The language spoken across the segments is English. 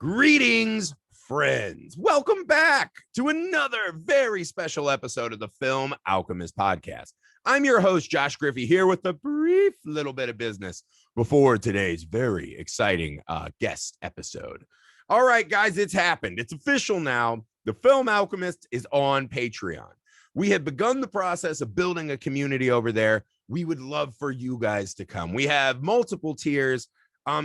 Greetings, friends. Welcome back to another very special episode of the Film Alchemist podcast. I'm your host, Josh Griffey, here with a brief little bit of business before today's very exciting guest episode. All right, guys, it's happened. It's official now. The Film Alchemist is on Patreon. We have begun the process of building a community over there. We would love for you guys to come. We have multiple tiers.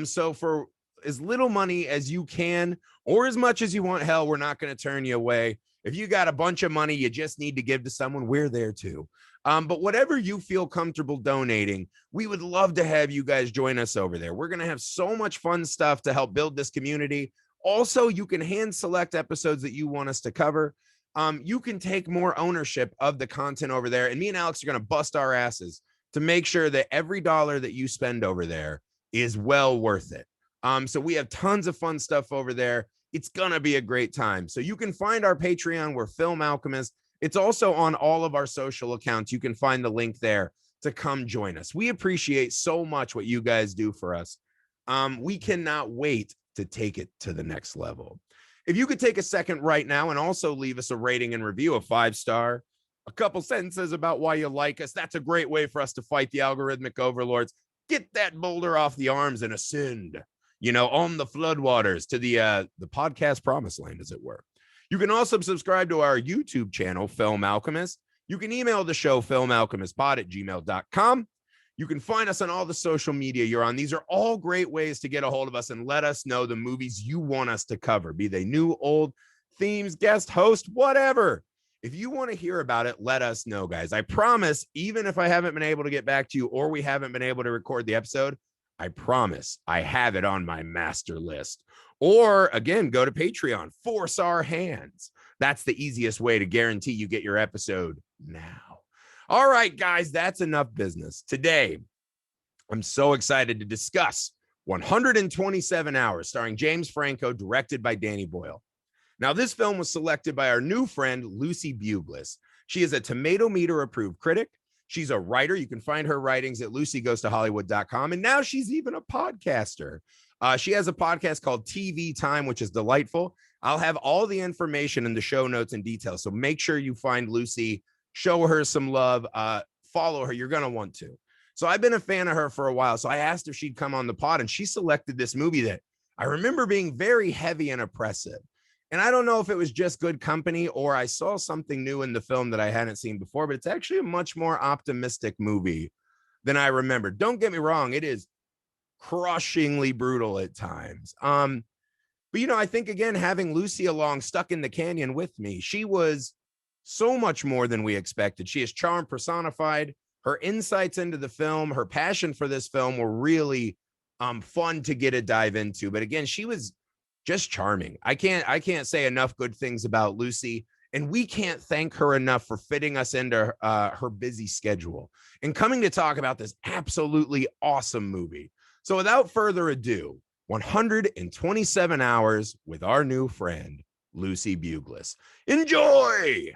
So for as little money as you can or as much as you want, hell, we're not going to turn you away. If you got a bunch of money you just need to give to someone, we're there too. But whatever you feel comfortable donating, we would love to have you guys join us over there. We're going to have so much fun stuff to help build this community. Also, you can hand select episodes that you want us to cover. You can take more ownership of the content over there. And me and Alex are going to bust our asses to make sure that every dollar that you spend over there is well worth it. So we have tons of fun stuff over there. It's going to be a great time. So you can find our Patreon. We're Film Alchemist. It's also on all of our social accounts. You can find the link there to come join us. We appreciate so much what you guys do for us. We cannot wait to take it to the next level. If you could take a second right now and also leave us a rating and review of 5-star, a couple sentences about why you like us, that's a great way for us to fight the algorithmic overlords. Get that boulder off the arms and ascend, on the floodwaters to the podcast promised land, as it were. You can also subscribe to our YouTube channel, Film Alchemist. You can email the show, filmalchemistpod@gmail.com. You can find us on all the social media you're on. These are all great ways to get a hold of us and let us know the movies you want us to cover, be they new, old, themes, guest, host, whatever. If you want to hear about it, let us know, guys. I promise, even if I haven't been able to get back to you or we haven't been able to record the episode, I promise I have it on my master list. Or again, go to Patreon, force our hands. That's the easiest way to guarantee you get your episode now. All right, guys, that's enough business. Today, I'm so excited to discuss 127 Hours, starring James Franco, directed by Danny Boyle. Now, this film was selected by our new friend, Lucy Buglass. She is a Tomato Meter approved critic. She's a writer. You can find her writings at lucygoestohollywood.com. And now she's even a podcaster. She has a podcast called TV Time, which is delightful. I'll have all the information in the show notes and details. So make sure you find Lucy, show her some love, follow her. You're going to want to. So I've been a fan of her for a while. So I asked if she'd come on the pod, and she selected this movie that I remember being very heavy and oppressive. And I don't know if it was just good company or I saw something new in the film that I hadn't seen before, but it's actually a much more optimistic movie than I remember. Don't get me wrong. It is crushingly brutal at times. But, I think, again, having Lucy along, stuck in the canyon with me, she was so much more than we expected. She is charm personified. Her insights into the film, her passion for this film were really fun to get a dive into. But again, she was just charming. I can't say enough good things about Lucy, and we can't thank her enough for fitting us into her busy schedule and coming to talk about this absolutely awesome movie. So without further ado, 127 Hours with our new friend, Lucy Buglass. Enjoy!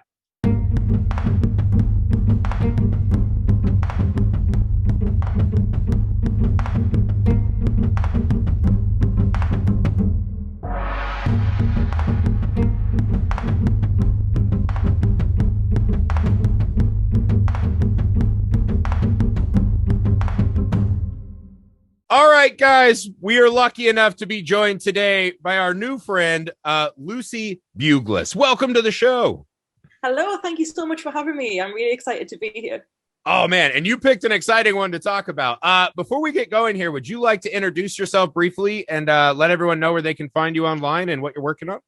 All right, guys, we are lucky enough to be joined today by our new friend, Lucy Buglass. Welcome to the show. Hello, thank you so much for having me. I'm really excited to be here. Oh, man, and you picked an exciting one to talk about. Before we get going here, would you like to introduce yourself briefly and let everyone know where they can find you online and what you're working on?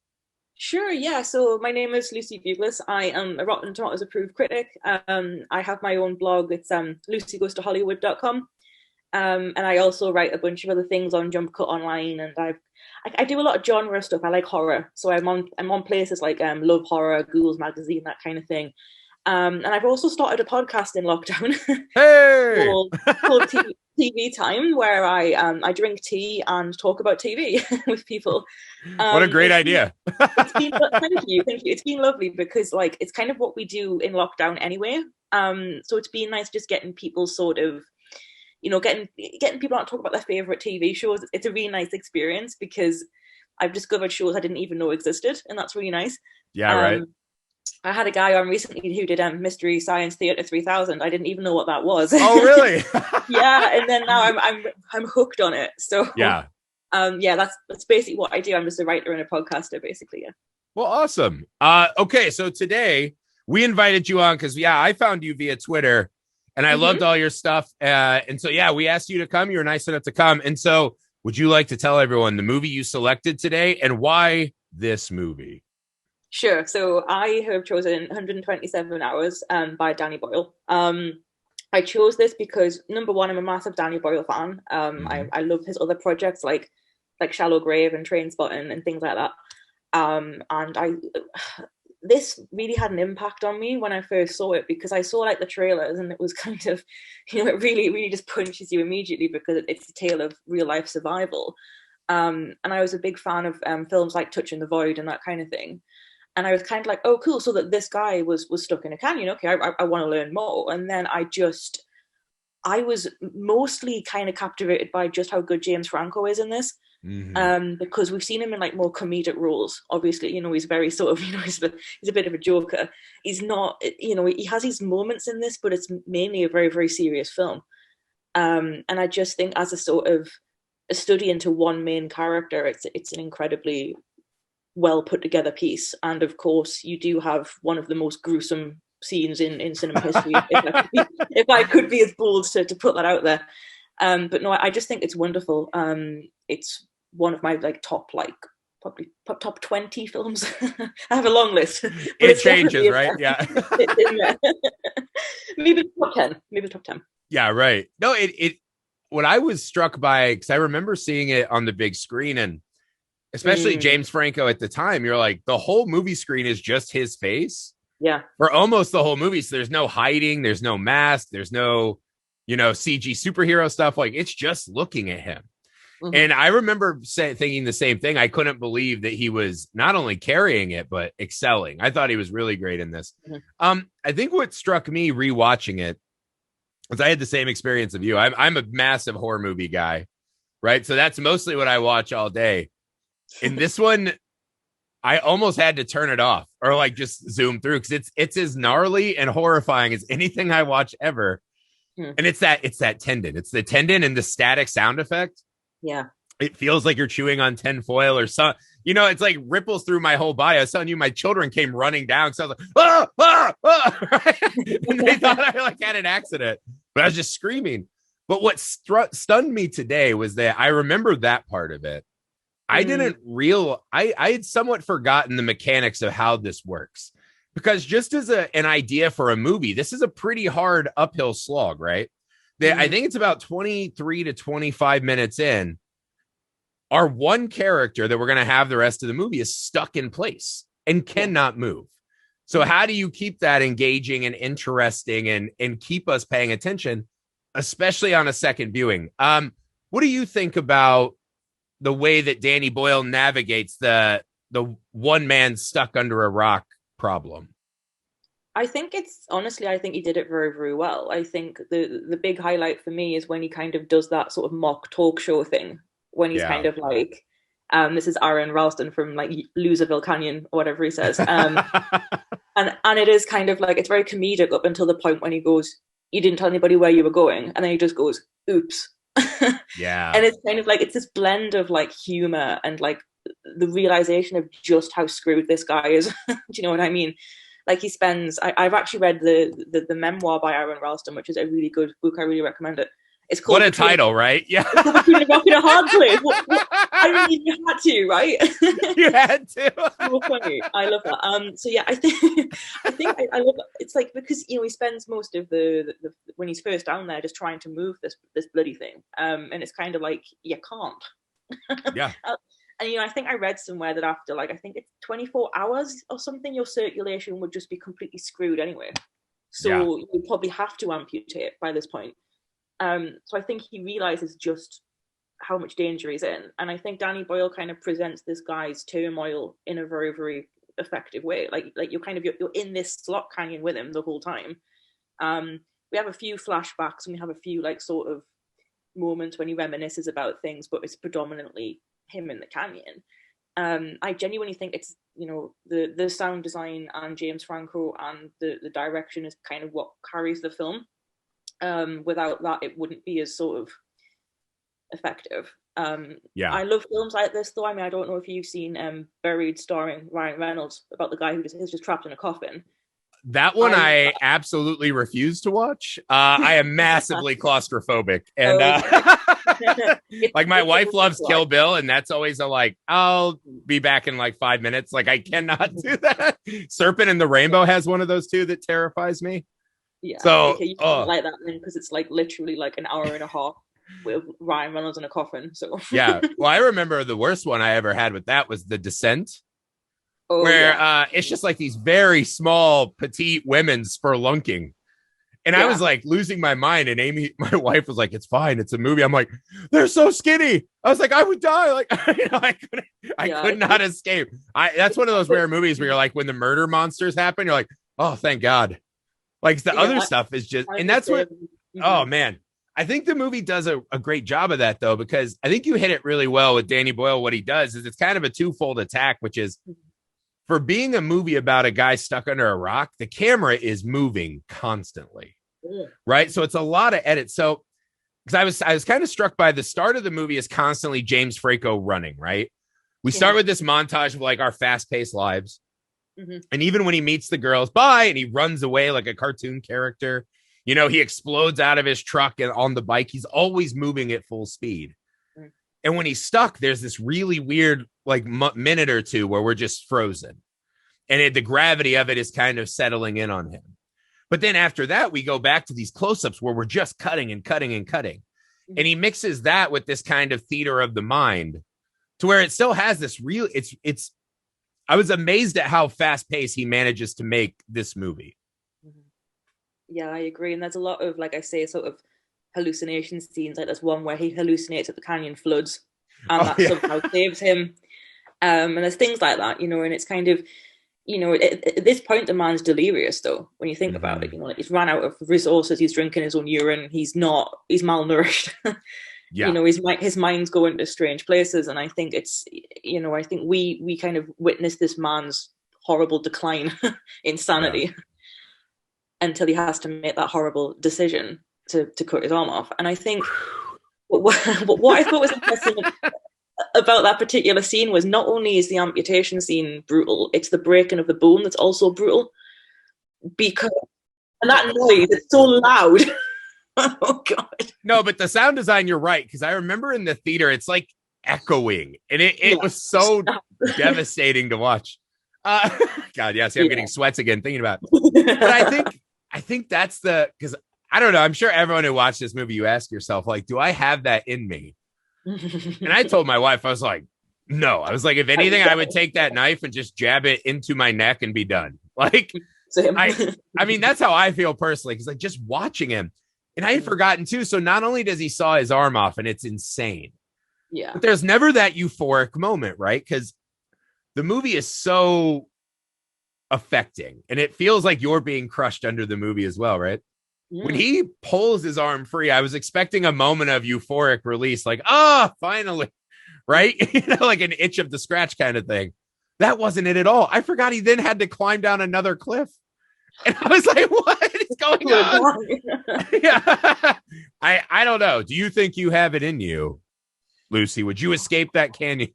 Sure, yeah. So my name is Lucy Buglass. I am a Rotten Tomatoes approved critic. I have my own blog. It's lucygoestohollywood.com. And I also write a bunch of other things on Jump Cut Online, and I do a lot of genre stuff. I like horror, so I'm on places like Love Horror, Ghouls Magazine, that kind of thing. And I've also started a podcast in lockdown hey! called TV Time, where I drink tea and talk about TV with people. What a great idea! Thank you. It's been lovely because it's kind of what we do in lockdown anyway. So it's been nice just getting people sort of, getting people out to talk about their favorite TV shows. It's a really nice experience because I've discovered shows I didn't even know existed, and that's really nice. Yeah, right. I had a guy on recently who did Mystery Science Theater 3000. I didn't even know what that was. Oh, really? Yeah, and then now I'm hooked on it. So Yeah. yeah, that's basically what I do. I'm just a writer and a podcaster, basically. Yeah. Well, awesome. Okay, so today we invited you on because I found you via Twitter and I loved all your stuff. And so we asked you to come. You were nice enough to come. And so would you like to tell everyone the movie you selected today and why this movie? Sure. So I have chosen 127 Hours by Danny Boyle. I chose this because, number one, I'm a massive Danny Boyle fan. I love his other projects like Shallow Grave and Trainspotting and things like that. And this really had an impact on me when I first saw it, because I saw like the trailers and it was kind of, it really just punches you immediately because it's a tale of real life survival. And I was a big fan of films like Touching the Void and that kind of thing. And I was kind of like, oh, cool. So that this guy was stuck in a canyon. Okay, I want to learn more. And then I was mostly kind of captivated by just how good James Franco is in this. Because we've seen him in like more comedic roles. Obviously, he's very sort of, he's a bit of a joker. He's not, he has these moments in this, but it's mainly a very, very serious film. And I just think as a sort of a study into one main character, it's an incredibly well put together piece. And of course, you do have one of the most gruesome scenes in cinema history, if I could be as bold to put that out there. But no, I just think it's wonderful. It's one of my like probably top 20 films. I have a long list. But it changes, right? Yeah. Maybe top 10. Yeah, right. No, it what I was struck by, because I remember seeing it on the big screen, and especially James Franco at the time, you're like, the whole movie screen is just his face. Yeah. For almost the whole movie. So there's no hiding, there's no mask, there's no, CG superhero stuff. Like, it's just looking at him. And I remember thinking the same thing. I couldn't believe that he was not only carrying it, but excelling. I thought he was really great in this. I think what struck me rewatching it was I had the same experience of you. I'm a massive horror movie guy, right? So that's mostly what I watch all day. In this one, I almost had to turn it off or like just zoom through, because it's as gnarly and horrifying as anything I watch ever. And it's that tendon. It's the tendon and the static sound effect. Yeah. It feels like you're chewing on tinfoil or something. It's like ripples through my whole body. I was telling you, my children came running down. So I was like, right? And they thought I like had an accident, but I was just screaming. But what stunned me today was that I remember that part of it. I didn't I had somewhat forgotten the mechanics of how this works, because just as an idea for a movie, this is a pretty hard uphill slog, right? I think it's about 23 to 25 minutes in. Our one character that we're going to have the rest of the movie is stuck in place and cannot move. So how do you keep that engaging and interesting and keep us paying attention, especially on a second viewing? What do you think about the way that Danny Boyle navigates the one man stuck under a rock problem? I think he did it very, very well. I think the big highlight for me is when he kind of does that sort of mock talk show thing, when he's kind of like, this is Aaron Ralston from like Loserville Canyon or whatever he says. And it is kind of like, it's very comedic up until the point when he goes, you didn't tell anybody where you were going. And then he just goes, oops. Yeah. And it's kind of like, it's this blend of like humor and like the realization of just how screwed this guy is. Do you know what I mean? Like he spends, I've actually read the memoir by Aaron Ralston, which is a really good book. I really recommend it. It's called What a title, right? Yeah. It's called Between a Rock and a Hard Place. I mean, you had to, right? You had to. So funny. I love that. So yeah, I think I love it. It's like, because he spends most of the when he's first down there just trying to move this bloody thing. And it's kind of like, you can't. Yeah. And I think I read somewhere that after like, I think it's 24 hours or something, your circulation would just be completely screwed anyway. So you probably have to amputate by this point. So I think he realizes just how much danger he's in. And I think Danny Boyle kind of presents this guy's turmoil in a very, very effective way. Like you're in this slot canyon with him the whole time. We have a few flashbacks and we have a few like sort of moments when he reminisces about things, but it's predominantly him in the canyon. I genuinely think it's, the sound design and James Franco and the direction is kind of what carries the film. Without that, it wouldn't be as sort of effective. Yeah. I love films like this, though. I mean, I don't know if you've seen Buried, starring Ryan Reynolds, about the guy who is just trapped in a coffin. That one I absolutely refuse to watch. I am massively claustrophobic, and like my wife loves Kill Bill, and that's always a like, I'll be back in like 5 minutes. Like I cannot do that. Serpent and the Rainbow has one of those too that terrifies me. Yeah. So okay, you can't like that then, because it's like literally like an hour and a half with Ryan Reynolds in a coffin. So yeah. Well, I remember the worst one I ever had with that was The Descent. Oh, where yeah. It's just like these very small, petite women spelunking. And I was like losing my mind. And Amy, my wife, was like, "It's fine. It's a movie." I'm like, "They're so skinny." I was like, "I would die." Like, I could not escape. That's one of those rare movies where you're like, when the murder monsters happen, you're like, "Oh, thank God." Like the other stuff is just, and that's what, oh man. I think the movie does a great job of that, though, because I think you hit it really well with Danny Boyle. What he does is it's kind of a twofold attack, which is, for being a movie about a guy stuck under a rock, the camera is moving constantly, right? So it's a lot of edits. So, because I was kind of struck by the start of the movie is constantly James Franco running, right? We start with this montage of like our fast-paced lives. And even when he meets the girls, bye, and he runs away like a cartoon character, he explodes out of his truck and on the bike. He's always moving at full speed. And when he's stuck, there's this really weird like minute or two where we're just frozen. And the gravity of it is kind of settling in on him. But then after that, we go back to these close-ups where we're just cutting and cutting and cutting. And he mixes that with this kind of theater of the mind to where it still has this real, I was amazed at how fast-paced he manages to make this movie. Yeah, I agree. And there's a lot of, like I say, sort of hallucination scenes. Like there's one where he hallucinates at the canyon floods, and that somehow saves him. And there's things like that, and it's kind of, at this point the man's delirious, though, when you think about it. Like he's ran out of resources, he's drinking his own urine, he's malnourished. His mind's going to strange places, and I think it's, I think we kind of witness this man's horrible decline in sanity until he has to make that horrible decision to cut his arm off. And I think what I thought was interesting about that particular scene was not only is the amputation scene brutal, it's the breaking of the bone that's also brutal. Because, and that noise, it's so loud. Oh God. No, but the sound design, you're right, because I remember in the theater it's like echoing, and it was so devastating to watch. God, yeah, see, I'm getting sweats again thinking about it. But I think that's because I don't know, I'm sure everyone who watched this movie, you ask yourself, like, do I have that in me? And I told my wife, I was like, no. I was like, if anything, I would take that knife and just jab it into my neck and be done. Like, I mean, that's how I feel personally, because like just watching him, and I had forgotten too. So not only does he saw his arm off, and it's insane, but there's never that euphoric moment, right? Because the movie is so affecting, and it feels like you're being crushed under the movie as well, right? When he pulls his arm free, I was expecting a moment of euphoric release, like, finally, right? Like an itch of the scratch kind of thing. That wasn't it at all. I forgot he then had to climb down another cliff. And I was like, what is going on? Yeah. I don't know. Do you think you have it in you, Lucy? Would you escape that canyon?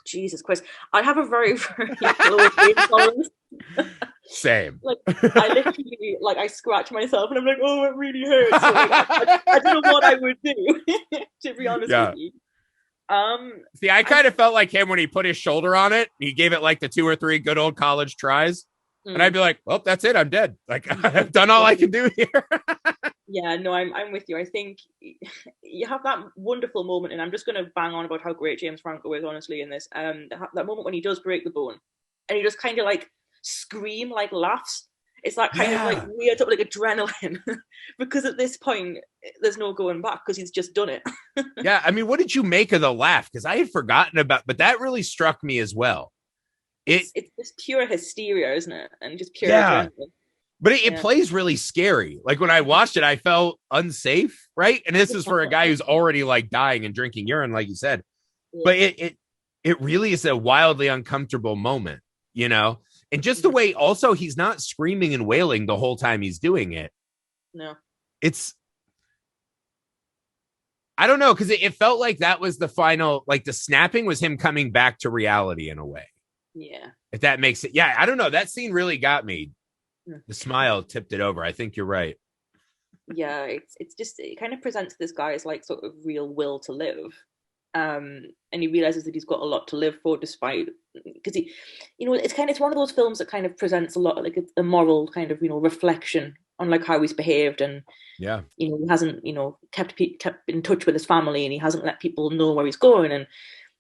Jesus Christ. I have a very, very low pain tolerance. Same. Like I literally, like I scratch myself and I'm like, oh, it really hurts. So, like, I don't know what I would do, to be honest with you. See, I kind of felt like him when he put his shoulder on it. He gave it like the 2 or 3 good old college tries. And I'd be like, well, that's it. I'm dead. Like I've done all I can do here. Yeah, no, I'm with you. I think you have that wonderful moment, and I'm just going to bang on about how great James Franco is, honestly, in this. That moment when he does break the bone, and he just kind of like scream, like laughs. It's that kind of like weird, like adrenaline, because at this point there's no going back because he's just done it. Yeah, I mean, what did you make of the laugh? Because I had forgotten about, but that really struck me as well. It's just pure hysteria, isn't it? And just pure adrenaline. But it plays really scary. Like when I watched it, I felt unsafe, right? And this is for a guy who's already like dying and drinking urine, like you said. But it really is a wildly uncomfortable moment, you know? And just the way also he's not screaming and wailing the whole time he's doing it. No. It's, I don't know, because it felt like that was the final, like the snapping was him coming back to reality in a way. Yeah. If that makes it. Yeah, I don't know. That scene really got me. The smile tipped it over. I think you're right. Yeah, it's just, it kind of presents this guy as like sort of real will to live. And he realizes that he's got a lot to live for, despite, because he, you know, it's one of those films that kind of presents a lot of like a moral kind of, you know, reflection on like how he's behaved, and yeah, you know, he hasn't, you know, kept in touch with his family, and he hasn't let people know where he's going, and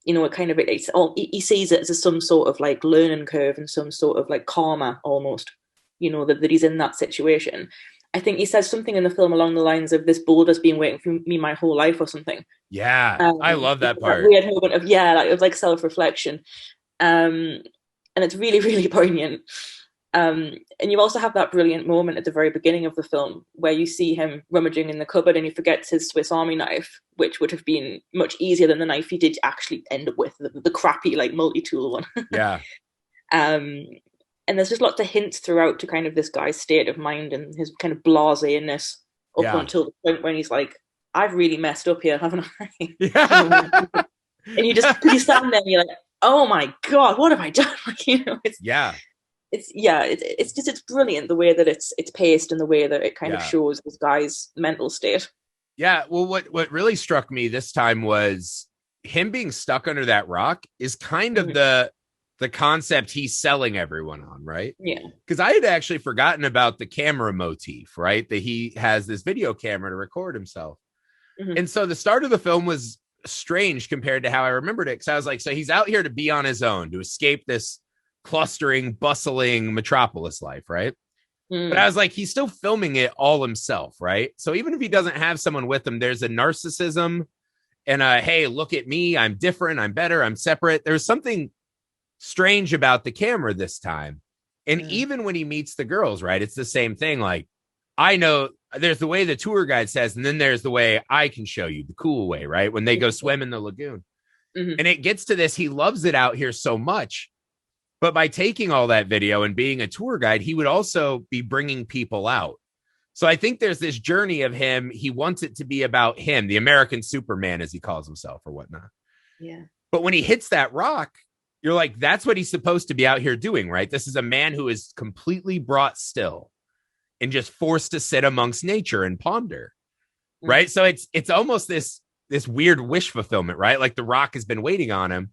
you know, it kind of, it's all, he sees it as some sort of like learning curve and some sort of like karma almost, you know, that he's in that situation. I think he says something in the film along the lines of, "This boulder's been waiting for me my whole life," or something. Yeah, I love that part. That weird moment of, yeah, like, it was like self-reflection. And it's really, really poignant. And you also have that brilliant moment at the very beginning of the film where you see him rummaging in the cupboard and he forgets his Swiss Army knife, which would have been much easier than the knife he did actually end up with, the crappy like multi-tool one. Yeah. And there's just lots of hints throughout to kind of this guy's state of mind and his kind of blasé-ness up until the point when he's like, "I've really messed up here, haven't I?" Yeah. And you stand there and you're like, "Oh my God, what have I done?" You know, it's brilliant the way that it's paced and the way that it kind of shows this guy's mental state. Yeah. Well, what really struck me this time was him being stuck under that rock is kind of the concept he's selling everyone on, right? Yeah. Because I had actually forgotten about the camera motif, right? That he has this video camera to record himself. Mm-hmm. And so the start of the film was strange compared to how I remembered it. Because I was like, so he's out here to be on his own, to escape this clustering, bustling metropolis life, right? But I was like, he's still filming it all himself, right? So even if he doesn't have someone with him, there's a narcissism and a, hey, look at me, I'm different, I'm better, I'm separate. There's something strange about the camera this time. And even when he meets the girls, right, it's the same thing. Like, I know there's the way the tour guide says, and then there's the way I can show you, the cool way, right? When they go swim in the lagoon. And it gets to this, he loves it out here so much. But by taking all that video and being a tour guide, he would also be bringing people out. So I think there's this journey of him. He wants it to be about him, the American Superman, as he calls himself or whatnot. Yeah. But when he hits that rock, you're like, that's what he's supposed to be out here doing, right? This is a man who is completely brought still and just forced to sit amongst nature and ponder, right? So it's almost this weird wish fulfillment, right? Like the rock has been waiting on him.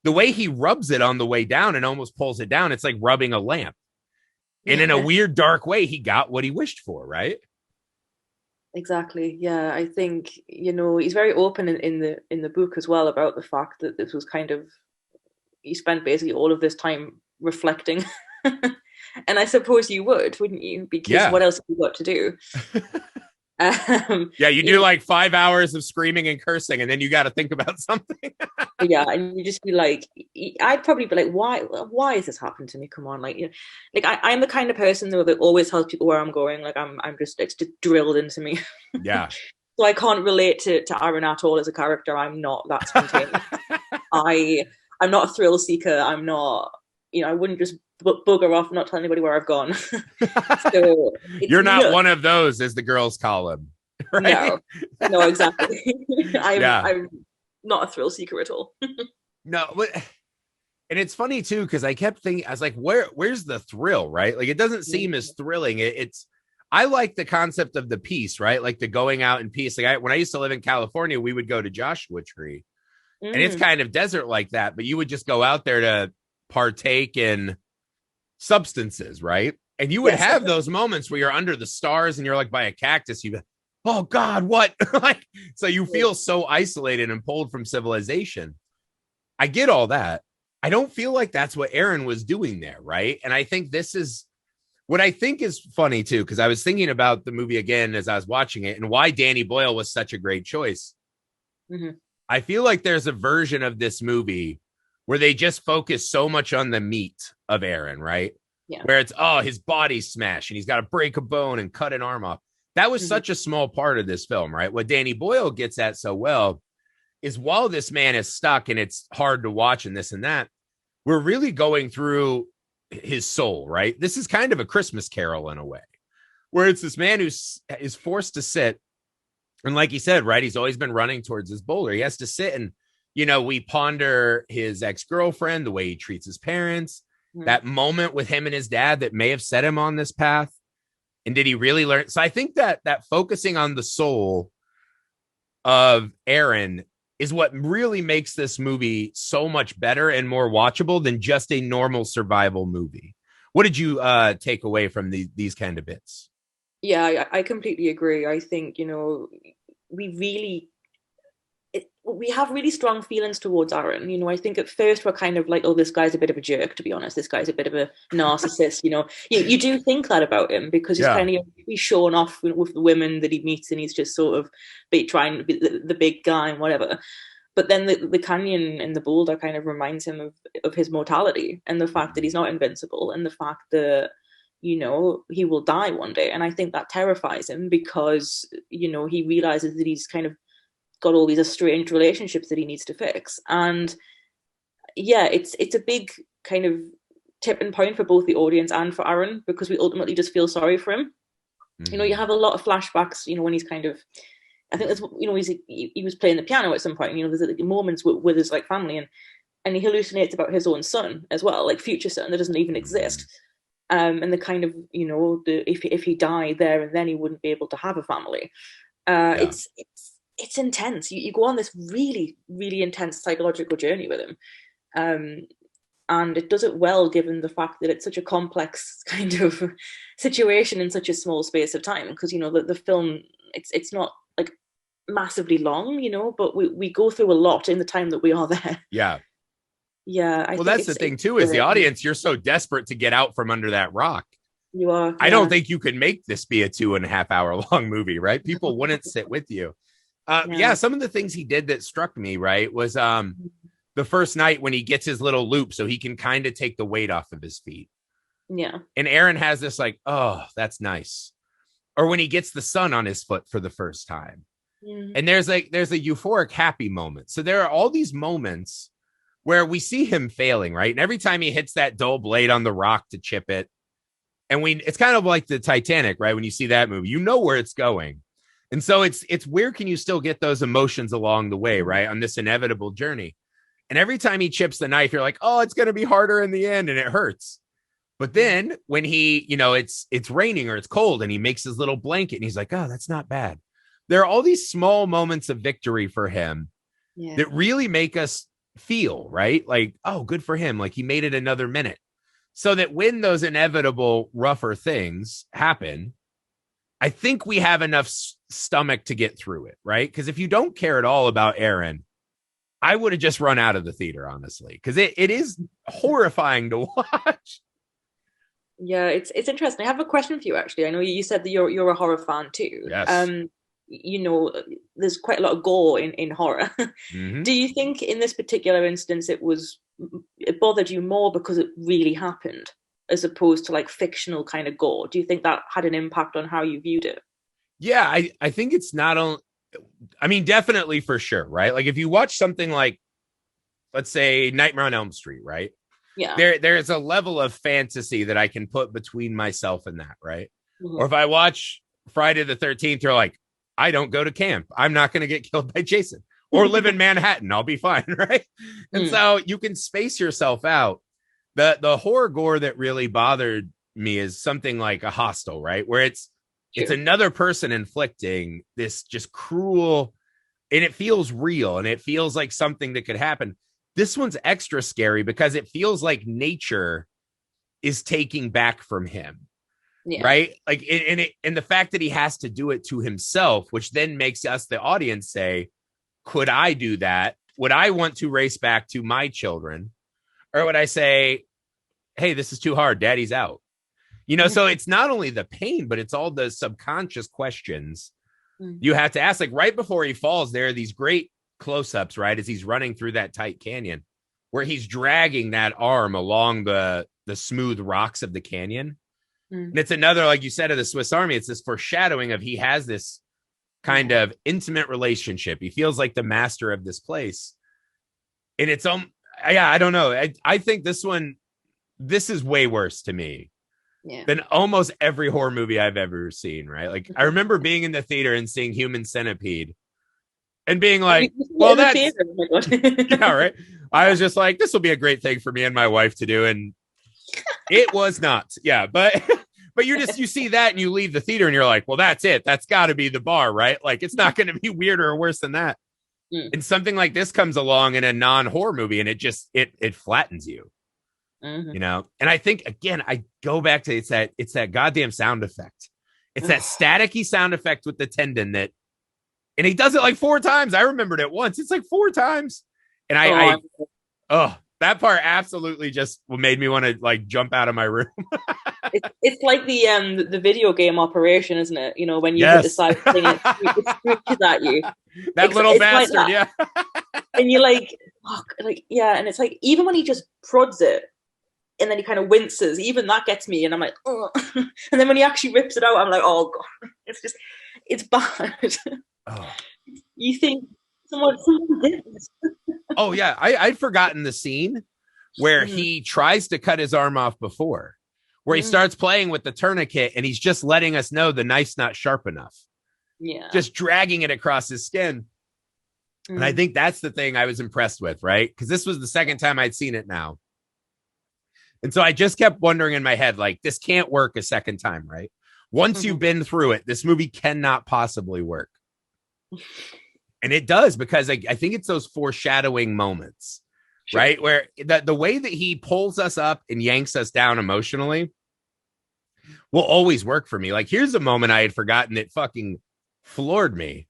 The way he rubs it on the way down and almost pulls it down, it's like rubbing a lamp. And in a weird, dark way, he got what he wished for, right? Exactly. Yeah, I think, you know, he's very open in the book as well about the fact that this was kind of, he spent basically all of this time reflecting. And I suppose you would, wouldn't you? Because what else have you got to do? You do like 5 hours of screaming and cursing, and then you got to think about something. Yeah, and you just be like, I'd probably be like, why has this happened to me? Come on, like, you know, like I'm the kind of person though that always tells people where I'm going. Like I'm just, it's just drilled into me. Yeah. So I can't relate to Aaron at all as a character. I'm not that spontaneous. I'm not a thrill seeker. I'm not, you know, I wouldn't just bugger off and not tell anybody where I've gone. So you're not one of those, as the girls call him. Right? No, exactly. I'm not a thrill seeker at all. No, and it's funny too, because I kept thinking, I was like, where's the thrill, right? Like it doesn't seem as thrilling. I like the concept of the peace, right? Like the going out in peace. Like when I used to live in California, we would go to Joshua Tree. And it's kind of desert like that, but you would just go out there to partake in substances, right? And you would have those moments where you're under the stars and you're like by a cactus, you, oh God, what? Like, so you feel so isolated and pulled from civilization. I get all that. I don't feel like that's what Aaron was doing there, right? And I think this is what I think is funny too, because I was thinking about the movie again as I was watching it and why Danny Boyle was such a great choice. I feel like there's a version of this movie where they just focus so much on the meat of Aaron, right? Yeah. Where it's, his body's smashed and he's got to break a bone and cut an arm off. That was such a small part of this film, right? What Danny Boyle gets at so well is while this man is stuck and it's hard to watch and this and that, we're really going through his soul, right? This is kind of a Christmas Carol in a way, where it's this man who is forced to sit. And like he said, right, he's always been running towards his boulder. He has to sit and, we ponder his ex-girlfriend, the way he treats his parents, that moment with him and his dad that may have set him on this path. And did he really learn? So I think that focusing on the soul of Aaron is what really makes this movie so much better and more watchable than just a normal survival movie. What did you take away from these kind of bits? Yeah, I completely agree. I think, we have really strong feelings towards Aaron. I think at first we're kind of like, oh, this guy's a bit of a jerk, to be honest. This guy's a bit of a narcissist. You do think that about him because he's kind of he's showing off with the women that he meets, and he's just sort of trying to be the big guy and whatever. But then the canyon and the boulder kind of reminds him of his mortality and the fact that he's not invincible, and the fact that he will die one day. And I think that terrifies him because he realizes that he's kind of got all these estranged relationships that he needs to fix. And yeah, it's a big kind of tipping point for both the audience and for Aaron, because we ultimately just feel sorry for him. You have a lot of flashbacks when he's kind of, I think that's he was playing the piano at some point. There's like moments with his like family, and he hallucinates about his own son as well, like future son that doesn't even exist. And the kind of if he died there and then he wouldn't be able to have a family. It's intense. You go on this really, really intense psychological journey with him. And it does it well, given the fact that it's such a complex kind of situation in such a small space of time. Because, the film, it's not like massively long, but we go through a lot in the time that we are there. Yeah. Yeah. Well, that's the thing too, is the audience, you're so desperate to get out from under that rock. You are. Yeah. I don't think you could make this be a 2.5 hour long movie, right? People wouldn't sit with you. Some of the things he did that struck me, right, was the first night when he gets his little loop so he can kind of take the weight off of his feet. Yeah. And Aaron has this like, oh, that's nice. Or when he gets the sun on his foot for the first time. And there's a euphoric happy moment. So there are all these moments where we see him failing, right? And every time he hits that dull blade on the rock to chip it, and it's kind of like the Titanic, right? When you see that movie, where it's going. And so it's where can you still get those emotions along the way, right? On this inevitable journey. And every time he chips the knife, you're like, oh, it's going to be harder in the end, and it hurts. But then when he, it's raining or it's cold and he makes his little blanket and he's like, oh, that's not bad. There are all these small moments of victory for him that really make us feel, right? Like, oh, good for him. Like he made it another minute. So that when those inevitable rougher things happen, I think we have enough stomach to get through it, right? Because if you don't care at all about Aaron, I would have just run out of the theater, honestly, because it is horrifying to watch. Yeah, it's interesting. I have a question for you, actually. I know you said that you're a horror fan too. Yes. There's quite a lot of gore in horror. Do you think in this particular instance it bothered you more because it really happened, as opposed to like fictional kind of gore? Do you think that had an impact on how you viewed it? Yeah, I think it's not only, I mean, definitely for sure, right? Like if you watch something like, let's say, Nightmare on Elm Street, right? Yeah. There's a level of fantasy that I can put between myself and that, right? Or if I watch Friday the 13th, you're like, I don't go to camp. I'm not going to get killed by Jason. Or live in Manhattan. I'll be fine, right? And so you can space yourself out. The horror gore that really bothered me is something like a Hostel, right? Where it's another person inflicting this just cruel, and it feels real, and it feels like something that could happen. This one's extra scary because it feels like nature is taking back from him. Yeah. Right. Like, and the fact that he has to do it to himself, which then makes us, the audience, say, could I do that? Would I want to race back to my children? Or would I say, hey, this is too hard. Daddy's out. So it's not only the pain, but it's all the subconscious questions you have to ask. Like right before he falls, there are these great close-ups, right? As he's running through that tight canyon where he's dragging that arm along the smooth rocks of the canyon. And it's another, like you said, of the Swiss Army, it's this foreshadowing of he has this kind of intimate relationship. He feels like the master of this place. And it's yeah, I don't know. I think this is way worse to me than almost every horror movie I've ever seen, right? Like I remember being in the theater and seeing Human Centipede and being like, well, that's yeah, right. I was just like, this will be a great thing for me and my wife to do. And it was not. Yeah. But you see that and you leave the theater and you're like, well, that's it. That's got to be the bar, right? Like it's not going to be weirder or worse than that. And something like this comes along in a non-horror movie and it flattens you, you know? And I think, again, I go back to it's that goddamn sound effect. It's that staticky sound effect with the tendon and he does it like 4 times. I remembered it once. It's like 4 times. And that part absolutely just made me want to like jump out of my room. It's like the video game Operation, isn't it? You know, when you hit the side thing, it screeches at you. That little bastard, like that. Yeah. And you're like, fuck, like, yeah. And it's like, even when he just prods it and then he kind of winces, even that gets me. And I'm like, oh. And then when he actually rips it out, I'm like, oh God, it's bad. Oh. You think someone did this. Oh, yeah. I'd forgotten the scene where he tries to cut his arm off before, where he starts playing with the tourniquet and he's just letting us know the knife's not sharp enough. Yeah. Just dragging it across his skin. And I think that's the thing I was impressed with, right? Because this was the second time I'd seen it now. And so I just kept wondering in my head, like, this can't work a second time, right? Once you've been through it, this movie cannot possibly work. And it does, because I think it's those foreshadowing moments, right? Where the way that he pulls us up and yanks us down emotionally will always work for me. Like, here's a moment I had forgotten that fucking floored me.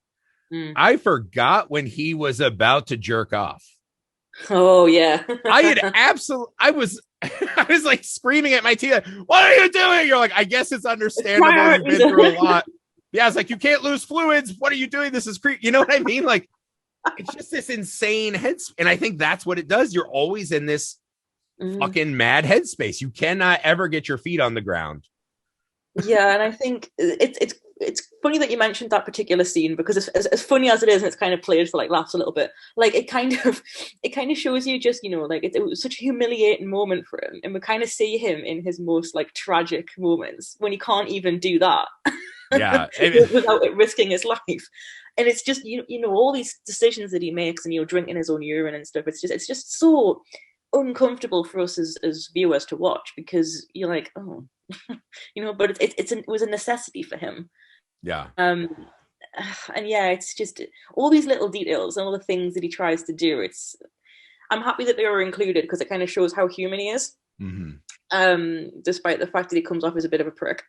I forgot when he was about to jerk off. Oh, yeah. I was like screaming at my teeth, what are you doing? You're like, I guess it's understandable. You've been through a lot. Yeah, it's like, you can't lose fluids. What are you doing? This is creepy. You know what I mean? Like, it's just this insane headspace. And I think that's what it does. You're always in this fucking mad headspace. You cannot ever get your feet on the ground. Yeah, and I think it's funny that you mentioned that particular scene, because as funny as it is, and it's kind of played for like laughs a little bit, like it kind of shows you just, you know, like it was such a humiliating moment for him, and we kind of see him in his most like tragic moments when he can't even do that. Yeah. Without it risking his life. And it's just, you know, all these decisions that he makes, and, you know, drinking his own urine and stuff, it's just so uncomfortable for us as viewers to watch, because you're like, oh, you know, but it was a necessity for him. Yeah. And yeah, it's just all these little details and all the things that he tries to do. I'm happy that they were included, because it kind of shows how human he is. Despite the fact that he comes off as a bit of a prick.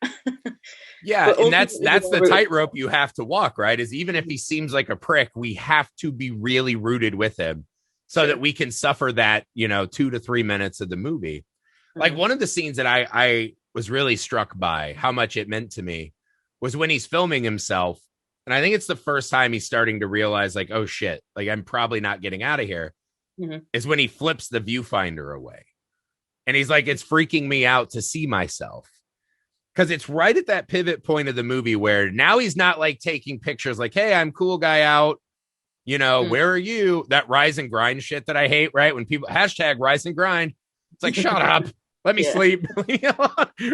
Yeah, and that's the tightrope you have to walk, right? Is even if he seems like a prick, we have to be really rooted with him so that we can suffer that, you know, 2 to 3 minutes of the movie. Like, one of the scenes that I was really struck by how much it meant to me was when he's filming himself. And I think it's the first time he's starting to realize, like, oh shit, like, I'm probably not getting out of here. Is when he flips the viewfinder away. And he's like, it's freaking me out to see myself. Because it's right at that pivot point of the movie where now he's not like taking pictures like, hey, I'm cool guy out. You know, where are you? That rise and grind shit that I hate, right? When people #rise and grind, it's like, shut up. Let me sleep.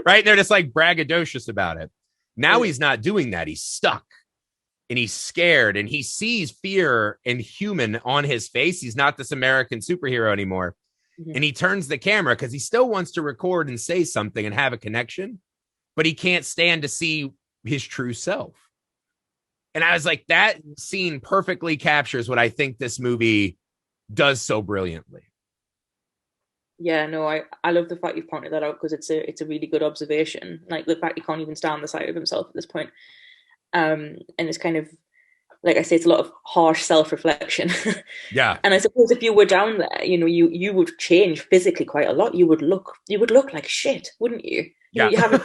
Right? They're just like braggadocious about it. Now he's not doing that. He's stuck and he's scared, and he sees fear and human on his face. He's not this American superhero anymore. And he turns the camera because he still wants to record and say something and have a connection, but he can't stand to see his true self. And I was like, that scene perfectly captures what I think this movie does so brilliantly. Yeah, no, I love the fact you pointed that out, because it's a really good observation. Like, the fact he can't even stand the sight of himself at this point. And it's kind of, like I say, it's a lot of harsh self-reflection. Yeah. And I suppose if you were down there, you know, you would change physically quite a lot. You would look like shit, wouldn't you? Yeah. You haven't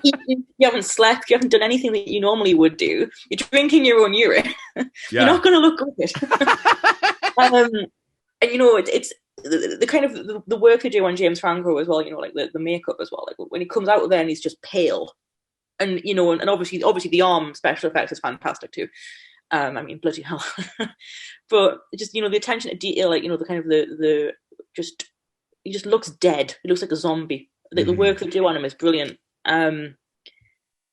eaten, you haven't slept, you haven't done anything that you normally would do. You're drinking your own urine. You're not going to look good. And, you know, it's the kind of the work they do on James Franco as well, you know, like the makeup as well. Like, when he comes out of there and he's just pale, and and obviously the arm special effects is fantastic too. I mean, bloody hell. But just the attention to detail, like the kind of the just he just looks dead. He looks like a zombie. The work they do on him is brilliant.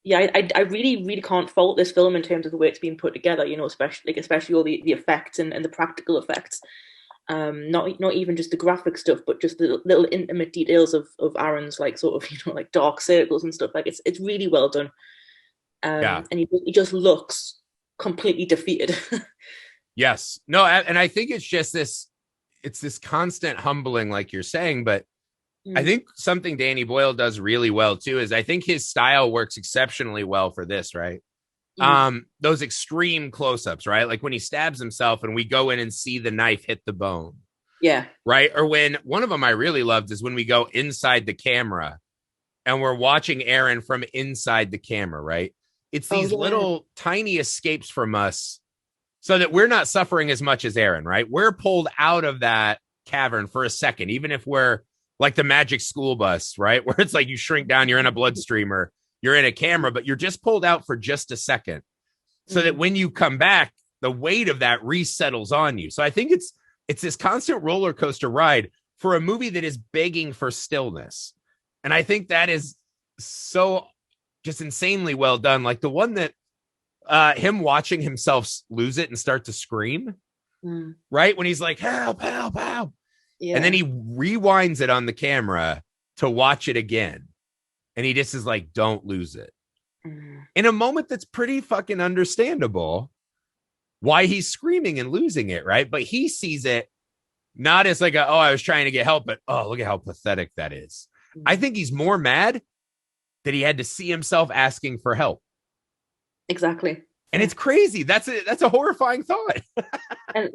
Yeah, I really really can't fault this film in terms of the way it's being put together. Especially all the effects and the practical effects. Not even just the graphic stuff, but just the little intimate details of Aaron's like sort of like dark circles and stuff. Like it's really well done. And he just looks completely defeated. Yes. No, and I think it's just this constant humbling, like you're saying, but I think something Danny Boyle does really well too is I think his style works exceptionally well for this, right? Those extreme close-ups, right? Like when he stabs himself and we go in and see the knife hit the bone. Yeah. Right. Or when one of them I really loved is when we go inside the camera and we're watching Aaron from inside the camera, right? It's these little tiny escapes from us so that we're not suffering as much as Aaron, right? We're pulled out of that cavern for a second, even if we're like the magic school bus, right? Where it's like you shrink down, you're in a bloodstream or you're in a camera, but you're just pulled out for just a second so that when you come back, the weight of that resettles on you. So I think it's this constant roller coaster ride for a movie that is begging for stillness. And I think that is so just insanely well done. Like the one that him watching himself lose it and start to scream, right? When he's like, help, help, help. Yeah. And then he rewinds it on the camera to watch it again. And he just is like, don't lose it. In a moment that's pretty fucking understandable why he's screaming and losing it, right? But he sees it not as like, I was trying to get help, but look at how pathetic that is. I think he's more mad that he had to see himself asking for help. Exactly. And it's crazy. That's a horrifying thought. And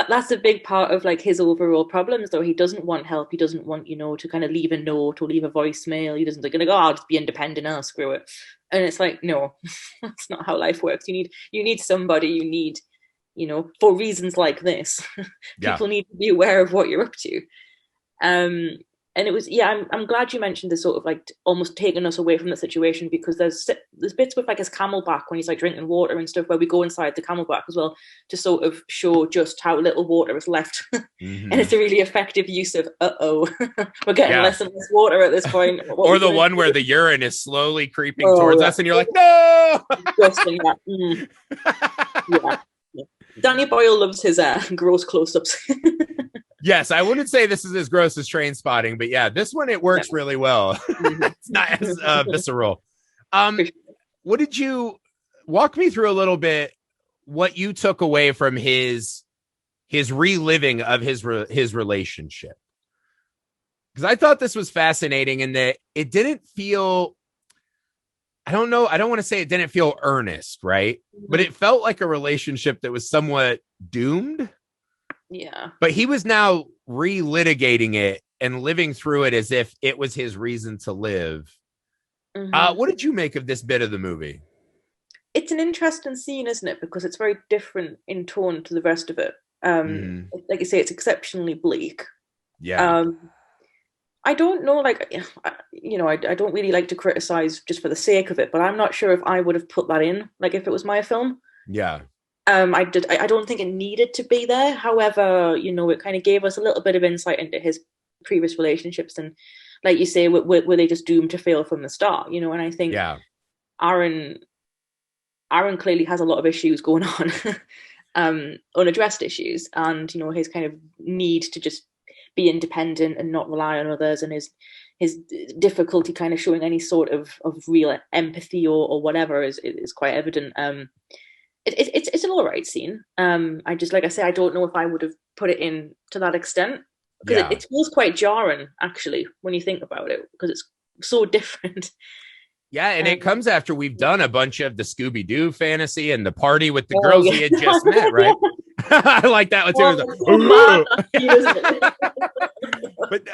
that's a big part of like his overall problems, though. He doesn't want help. He doesn't want, to kind of leave a note or leave a voicemail. He doesn't like, I'll just be independent. I'll screw it. And it's like, no, that's not how life works. You need somebody. You need, for reasons like this, people need to be aware of what you're up to. And it was, I'm glad you mentioned this sort of like almost taking us away from the situation, because there's bits with like his camelback when he's like drinking water and stuff where we go inside the camelback as well to sort of show just how little water is left. And it's a really effective use of, we're getting less and less water at this point. Or the one where the urine is slowly creeping towards us and you're like, no! Danny Boyle loves his gross close-ups. Yes, I wouldn't say this is as gross as Train Spotting, but yeah, this one, it works really well. It's not as visceral. What did you walk me through a little bit what you took away from his reliving of his relationship? Because I thought this was fascinating in that it didn't feel, I don't know, I don't want to say it didn't feel earnest, right? But it felt like a relationship that was somewhat doomed. Yeah. But he was now relitigating it and living through it as if it was his reason to live. What did you make of this bit of the movie? It's an interesting scene, isn't it? Because it's very different in tone to the rest of it. Like you say, it's exceptionally bleak. Yeah. I don't know, like, I don't really like to criticize just for the sake of it, but I'm not sure if I would have put that in, like if it was my film. Yeah. I don't think it needed to be there. However, it kind of gave us a little bit of insight into his previous relationships, and like you say, were they just doomed to fail from the start? And I think Aaron clearly has a lot of issues going on, unaddressed issues, and his kind of need to just be independent and not rely on others, and his difficulty kind of showing any sort of real empathy or whatever is quite evident. It's an all right scene. I just, like I say, I don't know if I would have put it in to that extent, because it feels quite jarring actually when you think about it, because it's so different. Yeah, and it comes after we've done a bunch of the Scooby-Doo fantasy and the party with the girls he had just met, right? I like that one too.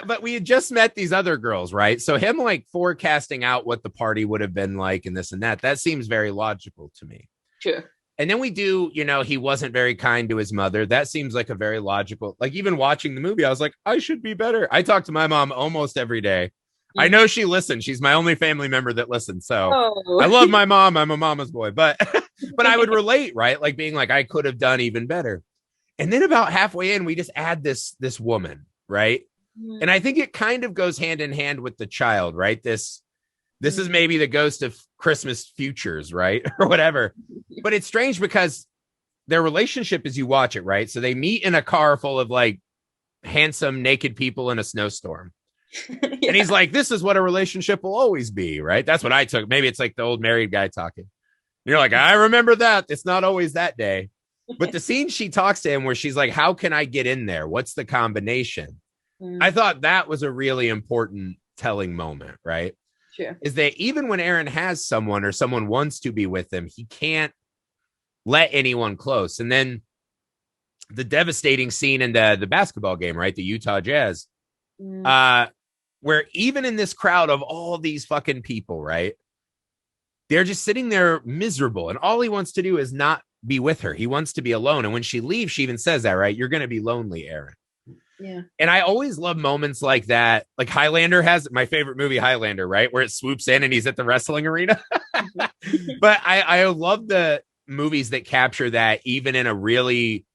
But we had just met these other girls, right? So him like forecasting out what the party would have been like and this and that seems very logical to me. Sure. And then we do, he wasn't very kind to his mother. That seems like a very logical, like even watching the movie, I was like, I should be better. I talk to my mom almost every day. I know she listens. She's my only family member that listens. So Oh. I love my mom. I'm a mama's boy, but I would relate, right? Like being like, I could have done even better. And then about halfway in, we just add this woman, right? And I think it kind of goes hand in hand with the child, right? This is maybe the ghost of Christmas futures, right? Or whatever. But it's strange because their relationship as you watch it, right? So they meet in a car full of like handsome naked people in a snowstorm. Yeah. And he's like, this is what a relationship will always be, right? That's what I took. Maybe it's like the old married guy talking. And you're like, I remember that. It's not always that day. But the scene she talks to him where she's like, how can I get in there? What's the combination? I thought that was a really important telling moment, right? Sure. Is that even when Aaron has someone or someone wants to be with him, he can't let anyone close. And then the devastating scene in the basketball game, right? The Utah Jazz, where even in this crowd of all these fucking people, right? They're just sitting there miserable. And all he wants to do is not be with her. He wants to be alone. And when she leaves, she even says that, right? You're going to be lonely, Aaron. Yeah. And I always love moments like that. Like Highlander has my favorite movie, Highlander, right? Where it swoops in and he's at the wrestling arena. But I love the movies that capture that even in a really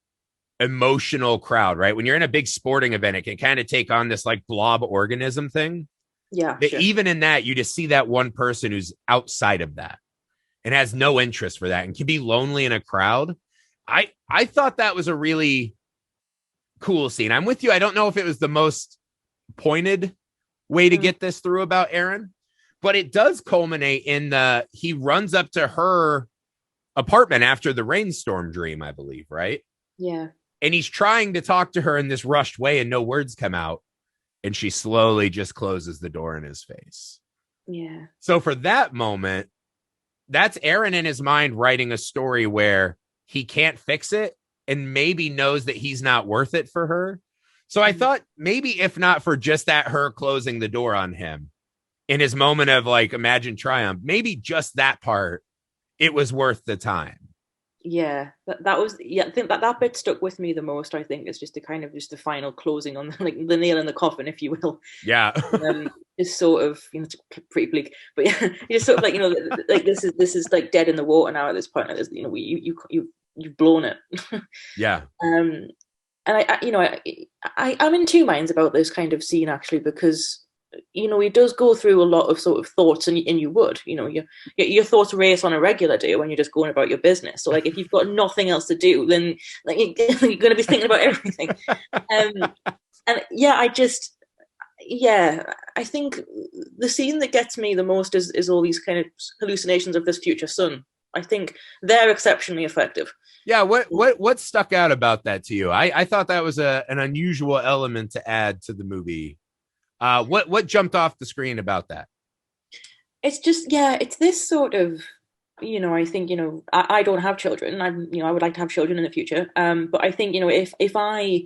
emotional crowd, right? When you're in a big sporting event, it can kind of take on this like blob organism thing. Yeah. Sure. Even in that, you just see that one person who's outside of that and has no interest for that and can be lonely in a crowd. I thought that was a really cool scene. I'm with you. I don't know if it was the most pointed way to get this through about Aaron, but it does culminate in he runs up to her apartment after the rainstorm dream, I believe, right? Yeah. And he's trying to talk to her in this rushed way and no words come out. And she slowly just closes the door in his face. Yeah. So for that moment, that's Aaron in his mind writing a story where he can't fix it and maybe knows that he's not worth it for her. So I thought maybe if not for just that, her closing the door on him in his moment of like imagined triumph, maybe just that part, it was worth the time. Yeah, that was, I think that bit stuck with me the most. I think it's just the final closing on like the nail in the coffin, if you will. Yeah. Is sort of, it's pretty bleak, but yeah, it's sort of like, like this is like dead in the water now at this point. Like this, you've blown it. Yeah. And I'm in two minds about this kind of scene actually, because it does go through a lot of sort of thoughts, and you would, your thoughts race on a regular day when you're just going about your business. So like if you've got nothing else to do, then like you're going to be thinking about everything. And yeah, I think the scene that gets me the most is all these kind of hallucinations of this future son. I think they're exceptionally effective. Yeah, what stuck out about that to you? I thought that was an unusual element to add to the movie. What jumped off the screen about that? It's just, it's this sort of, I think, I don't have children. I would like to have children in the future. But I think, if I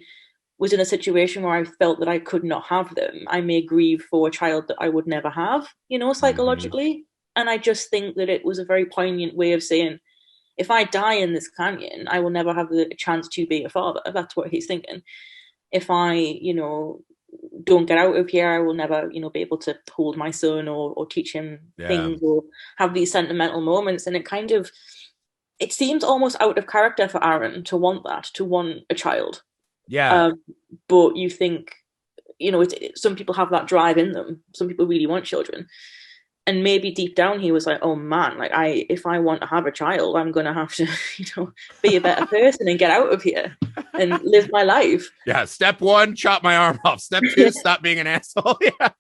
was in a situation where I felt that I could not have them, I may grieve for a child that I would never have, psychologically. Mm-hmm. And I just think that it was a very poignant way of saying, if I die in this canyon, I will never have the chance to be a father. That's what he's thinking. If I, don't get out of here, I will never, be able to hold my son or teach him things or have these sentimental moments. And it seems almost out of character for Aaron to want a child. Yeah. But you think, some people have that drive in them. Some people really want children. And maybe deep down he was like, oh man, like if I want to have a child, I'm going to have to, be a better person and get out of here and live my life. Yeah. Step 1, chop my arm off. Step 2, stop being an asshole. Yeah.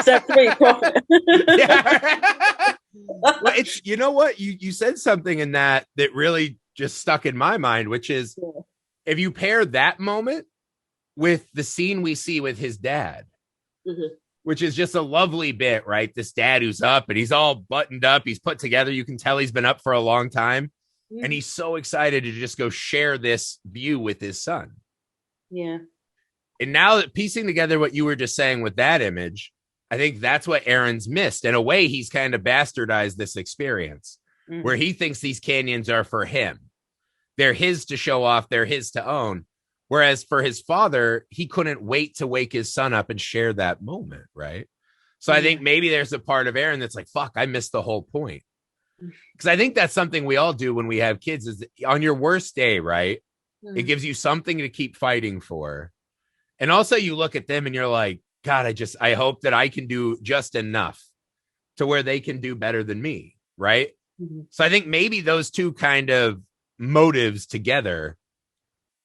Step 3, profit. Yeah. Well, it's, you know what? You said something in that really just stuck in my mind, which is if you pair that moment with the scene we see with his dad, which is just a lovely bit, right? This dad who's up and he's all buttoned up. He's put together. You can tell he's been up for a long time. Yeah. And he's so excited to just go share this view with his son. Yeah. And now that piecing together what you were just saying with that image, I think that's what Aaron's missed. In a way, he's kind of bastardized this experience where he thinks these canyons are for him. They're his to show off. They're his to own. Whereas for his father, he couldn't wait to wake his son up and share that moment, right? So I think maybe there's a part of Aaron that's like, fuck, I missed the whole point. Because I think that's something we all do when we have kids is on your worst day, right? It gives you something to keep fighting for. And also you look at them and you're like, God, I hope that I can do just enough to where they can do better than me. Right. So I think maybe those two kind of motives together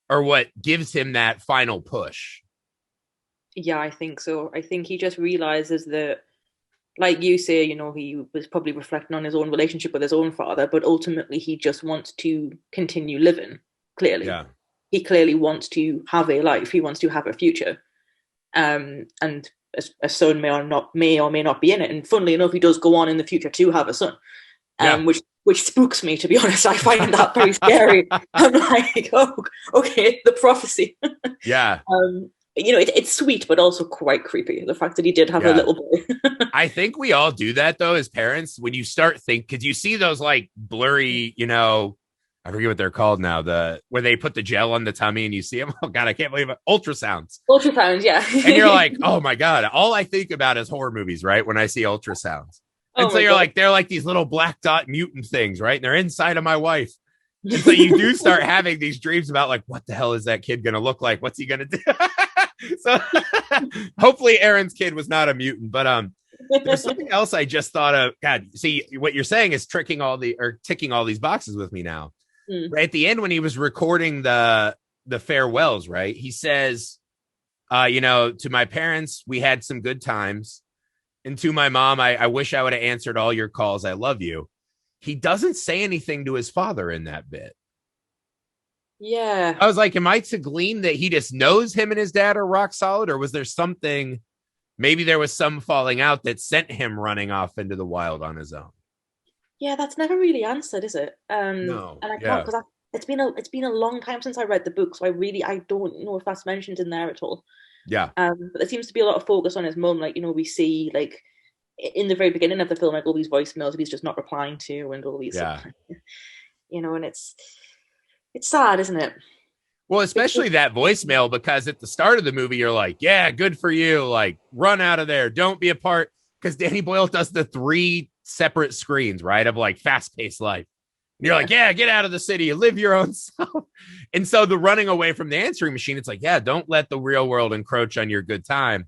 are what gives him that final push. Yeah, I think so. I think he just realizes that, like you say, you know, he was probably reflecting on his own relationship with his own father, but ultimately he just wants to continue living. Clearly, he clearly wants to have a life. He wants to have a future, and a son may or may not be in it. And funnily enough, he does go on in the future to have a son, which spooks me, to be honest. I find that very scary. I'm like, oh, okay, the prophecy. Yeah. You know, it's sweet, but also quite creepy. The fact that he did have a little boy. I think we all do that though, as parents, when you start because you see those like blurry, you know, I forget what they're called now, where they put the gel on the tummy and you see them. Oh God, I can't believe it. Ultrasounds, yeah. And you're like, oh my God, all I think about is horror movies, right? When I see ultrasounds. And so you're like, they're like these little black dot mutant things, right? And they're inside of my wife. And so you do start having these dreams about like, what the hell is that kid going to look like? What's he going to do? So hopefully Aaron's kid was not a mutant, but there's something else I just thought of. God, see what you're saying is ticking all these boxes with me now. Right at the end when he was recording the farewells, right? He says, you know, to my parents, we had some good times. And to my mom, I wish I would have answered all your calls. I love you. He doesn't say anything to his father in that bit. Yeah. I was like, am I to glean that he just knows him and his dad are rock solid? Or was there something, maybe there was some falling out that sent him running off into the wild on his own? Yeah, that's never really answered, is it? No. And I can't, because it's been a long time since I read the book, so I don't know if that's mentioned in there at all. Yeah. But there seems to be a lot of focus on his mum. Like, you know, we see like in the very beginning of the film, like all these voicemails that he's just not replying to, and all these, you know, and it's sad, isn't it? Well, especially that voicemail, because at the start of the movie, you're like, yeah, good for you. Like, run out of there. Don't be a part. Because Danny Boyle does the 3 separate screens, right? Of like fast-paced life. And you're like, yeah, get out of the city. Live your own self. And so the running away from the answering machine, it's like, yeah, don't let the real world encroach on your good time.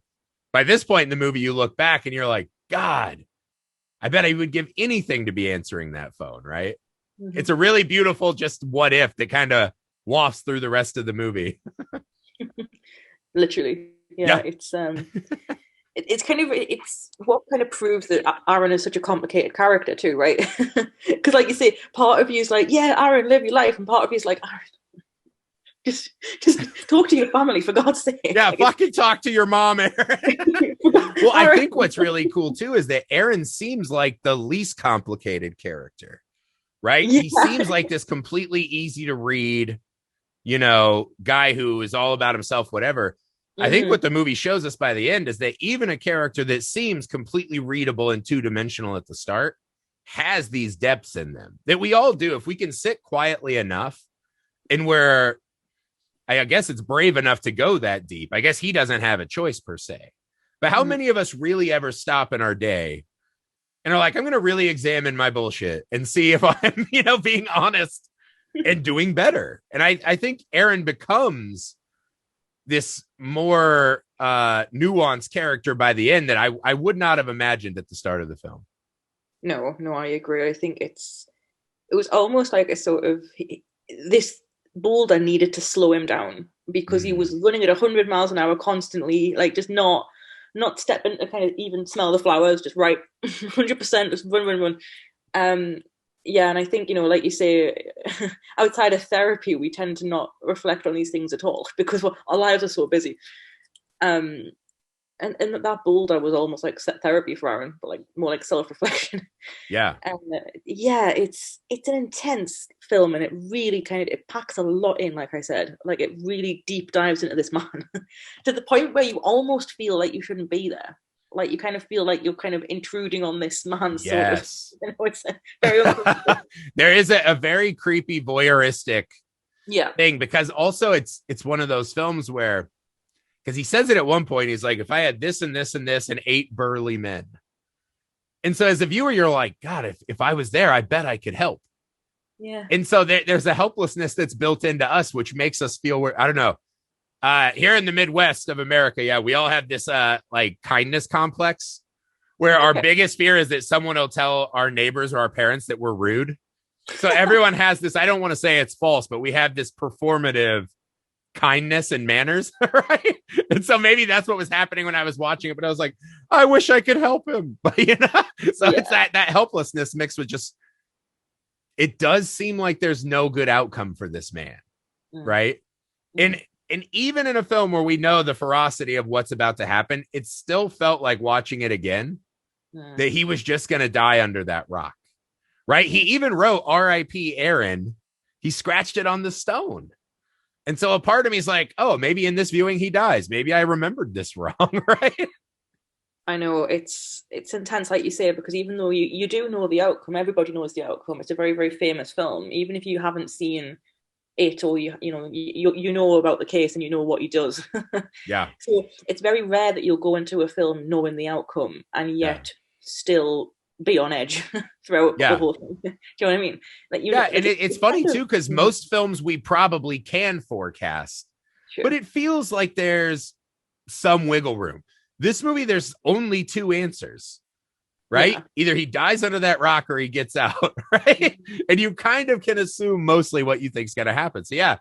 By this point in the movie, you look back and you're like, God, I bet I would give anything to be answering that phone, right? Mm-hmm. It's a really beautiful just what if that kind of wafts through the rest of the movie. Literally. Yeah. It's it's what kind of proves that Aaron is such a complicated character too, right? Because like you say, part of you is like, yeah, Aaron, live your life, and part of you is like, Aaron, just talk to your family, for God's sake. Yeah, like, fucking talk to your mom, Aaron. Well, I think what's really cool too is that Aaron seems like the least complicated character, right? Yeah. He seems like this completely easy to read, you know, guy who is all about himself, whatever. Mm-hmm. I think what the movie shows us by the end is that even a character that seems completely readable and 2-dimensional at the start has these depths in them that we all do. If we can sit quietly enough, and where I guess it's brave enough to go that deep. I guess he doesn't have a choice per se. But how many of us really ever stop in our day and are like, I'm going to really examine my bullshit and see if I'm, you know, being honest and doing better. And I think Aaron becomes this more nuanced character by the end that I would not have imagined at the start of the film. No, I agree. I think it was almost like a sort of this boulder needed to slow him down because he was running at 100 miles an hour constantly, like just not stepping to kind of even smell the flowers, just right 100%, just run. Yeah, and I think, you know, like you say, outside of therapy, we tend to not reflect on these things at all because our lives are so busy. And that boulder was almost like therapy for Aaron, but like more like self-reflection. Yeah. And yeah, it's an intense film, and it really it packs a lot in. Like I said, like it really deep dives into this man to the point where you almost feel like you shouldn't be there. Like you kind of feel like you're kind of intruding on this man. Yes. Sort of. You know, it's very uncomfortable. There is a very creepy voyeuristic thing because also it's one of those films where, because he says it at one point. He's like, if I had this and this and this and 8 burly men. And so as a viewer, you're like, God, if I was there, I bet I could help. Yeah. And so there's a helplessness that's built into us, which makes us feel, I don't know, here in the Midwest of America, yeah, we all have this like kindness complex where our biggest fear is that someone will tell our neighbors or our parents that we're rude. So everyone has this, I don't want to say it's false, but we have this performative kindness and manners, right? And so maybe that's what was happening when I was watching it, but I was like, I wish I could help him. But so it's that helplessness mixed with just, it does seem like there's no good outcome for this man, right? And even in a film where we know the ferocity of what's about to happen, it still felt like watching it again that he was just going to die under that rock, right? He even wrote R.I.P. Aaron. He scratched it on the stone. And so a part of me is like, oh, maybe in this viewing he dies. Maybe I remembered this wrong, right? I know it's intense, like you say, because even though you do know the outcome, everybody knows the outcome. It's a very, very famous film. Even if you haven't seen it, or you know about the case and you know what he does. Yeah. So it's very rare that you'll go into a film knowing the outcome and yet still be on edge throughout the whole thing. Do you know what I mean? Like, and it's funny too, because most films we probably can forecast, but it feels like there's some wiggle room. This movie, there's only 2 answers, right? Yeah. Either he dies under that rock or he gets out, right? And you kind of can assume mostly what you think is going to happen. So yeah,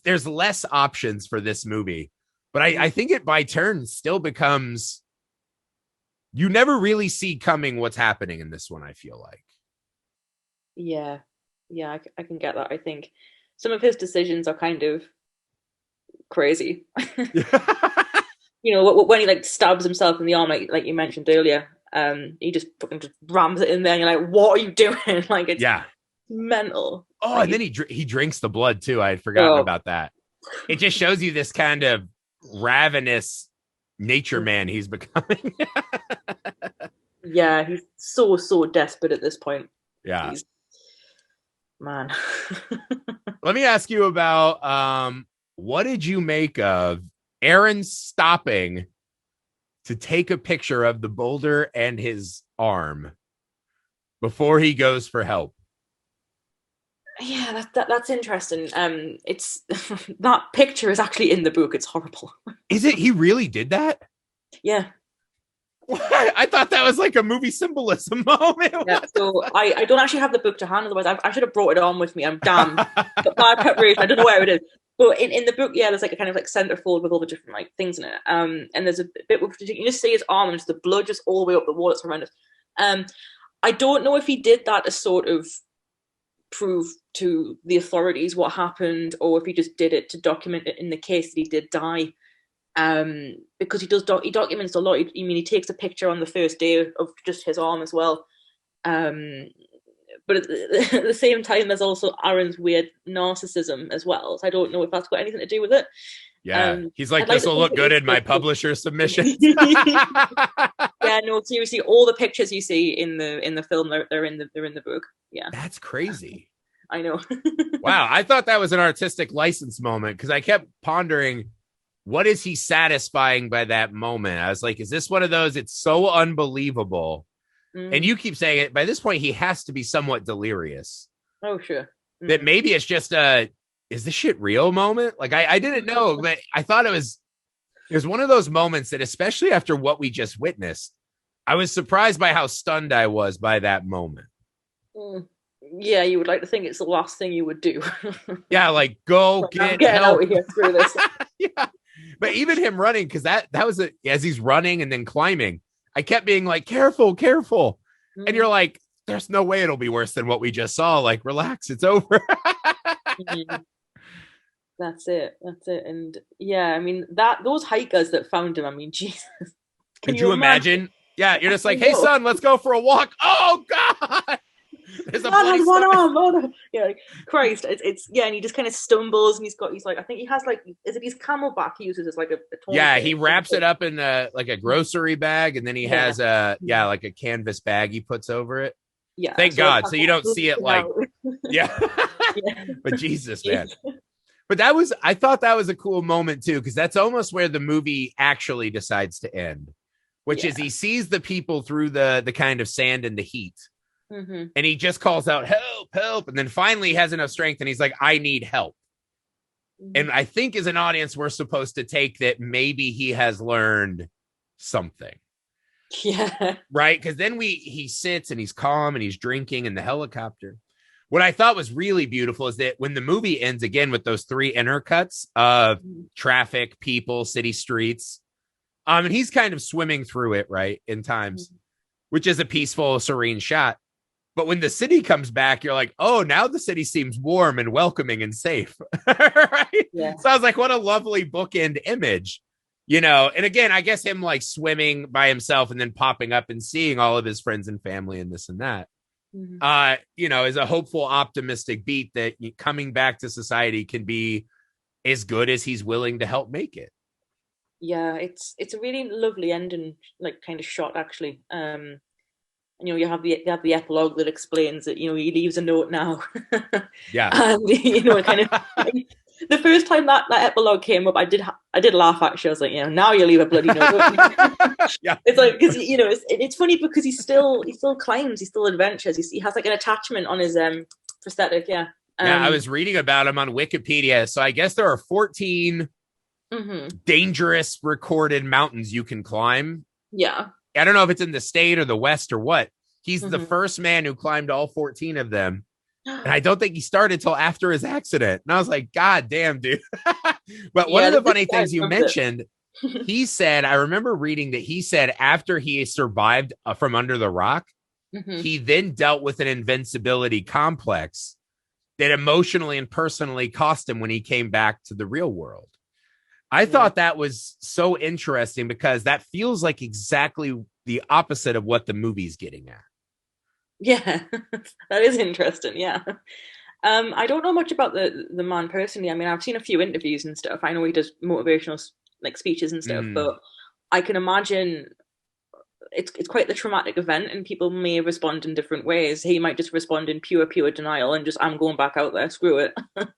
there's less options for this movie, but I think it by turns still becomes, you never really see coming what's happening in this one, I feel like. Yeah, I can get that. I think some of his decisions are kind of crazy. When he like stabs himself in the arm, like you mentioned earlier, he just fucking just rams it in there, and you're like, what are you doing? Like, it's mental. Oh, like, and then he drinks the blood too. I had forgotten about that. It just shows you this kind of ravenous nature man he's becoming. Yeah, he's so desperate at this point. Yeah. Man. Let me ask you about what did you make of Aaron stopping to take a picture of the boulder and his arm before he goes for help? Yeah, that's interesting. It's that picture is actually in the book. It's horrible. Is it? He really did that? Yeah. What? I thought that was like a movie symbolism moment. Yeah, so I don't actually have the book to hand. Otherwise, I should have brought it on with me. I'm damn. But my preparation, I don't know where it is. But in the book, there's like a kind of like centerfold with all the different like things in it. And there's a bit where you just see his arm and just the blood just all the way up the wall. It's horrendous. I don't know if he did that to sort of prove to the authorities what happened, or if he just did it to document it in the case that he did die. Because he documents a lot. He takes a picture on the first day of just his arm as well. But at the same time, there's also Aaron's weird narcissism as well. So I don't know if that's got anything to do with it. Yeah, he's like, this will look good in my publisher submission. Yeah, no, seriously, all the pictures you see in the film, they're in the book. Yeah, that's crazy. I know. Wow, I thought that was an artistic license moment, because I kept pondering, what is he satisfying by that moment? I was like, is this one of those, it's so unbelievable? And you keep saying it, by this point, he has to be somewhat delirious. Oh, sure. That maybe it's just is this shit real moment? Like, I didn't know, but I thought it was one of those moments that, especially after what we just witnessed, I was surprised by how stunned I was by that moment. Yeah, you would like to think it's the last thing you would do. Yeah, like, go get help. Out of here through this. Yeah. But even him running, because that was as he's running and then climbing, I kept being like, careful. And you're like, there's no way it'll be worse than what we just saw. Like, relax, it's over. That's it. And yeah, I mean, those hikers that found him, I mean, Jesus. Could you imagine? Yeah, you're just like, hey, son, let's go for a walk. Oh, God. There's a one arm. Oh, no. Yeah, like, Christ. It's and he just kind of stumbles, and he's like, I think he has like, is it his camelback he uses as like a yeah, he wraps it up in like a grocery bag, and then he has like a canvas bag he puts over it. Yeah. Thank God. So you don't see it like, yeah. But Jesus, man. But I thought that was a cool moment too, because that's almost where the movie actually decides to end, which is he sees the people through the kind of sand and the heat. Mm-hmm. And he just calls out, help, help. And then finally he has enough strength and he's like, I need help. Mm-hmm. And I think as an audience, we're supposed to take that maybe he has learned something. Yeah. Right. Because then he sits and he's calm and he's drinking in the helicopter. What I thought was really beautiful is that when the movie ends again with those 3 intercuts of traffic, people, city streets, and he's kind of swimming through it, right, in times, which is a peaceful, serene shot. But when the city comes back, you're like, oh, now the city seems warm and welcoming and safe. Right? Yeah. So I was like, what a lovely bookend image, you know? And again, I guess him like swimming by himself and then popping up and seeing all of his friends and family and this and that. You know, is a hopeful, optimistic beat that coming back to society can be as good as he's willing to help make it. Yeah, it's a really lovely ending, like kind of shot actually. And you know, you have the epilogue that explains that, you know, he leaves a note now. Yeah. And you know, kind of the first time that epilogue came up, I did laugh actually. I was like, you know, now you leave a bloody note. Yeah. It's like, because you know, it's funny because he still climbs, he still adventures. He has like an attachment on his prosthetic. Yeah. Yeah, I was reading about him on Wikipedia. So I guess there are 14 dangerous recorded mountains you can climb. Yeah. I don't know if it's in the state or the West or what. He's the first man who climbed all 14 of them. And I don't think he started till after his accident. And I was like, God damn, dude. But one of the funny things you mentioned, he said, I remember reading that he said after he survived from under the rock, he then dealt with an invincibility complex that emotionally and personally cost him when he came back to the real world. I thought that was so interesting because that feels like exactly the opposite of what the movie's getting at. Yeah, that is interesting. Yeah. I don't know much about the man personally. I mean, I've seen a few interviews and stuff. I know he does motivational like speeches and stuff, but I can imagine it's quite the traumatic event and people may respond in different ways. He might just respond in pure denial and just, I'm going back out there, screw it.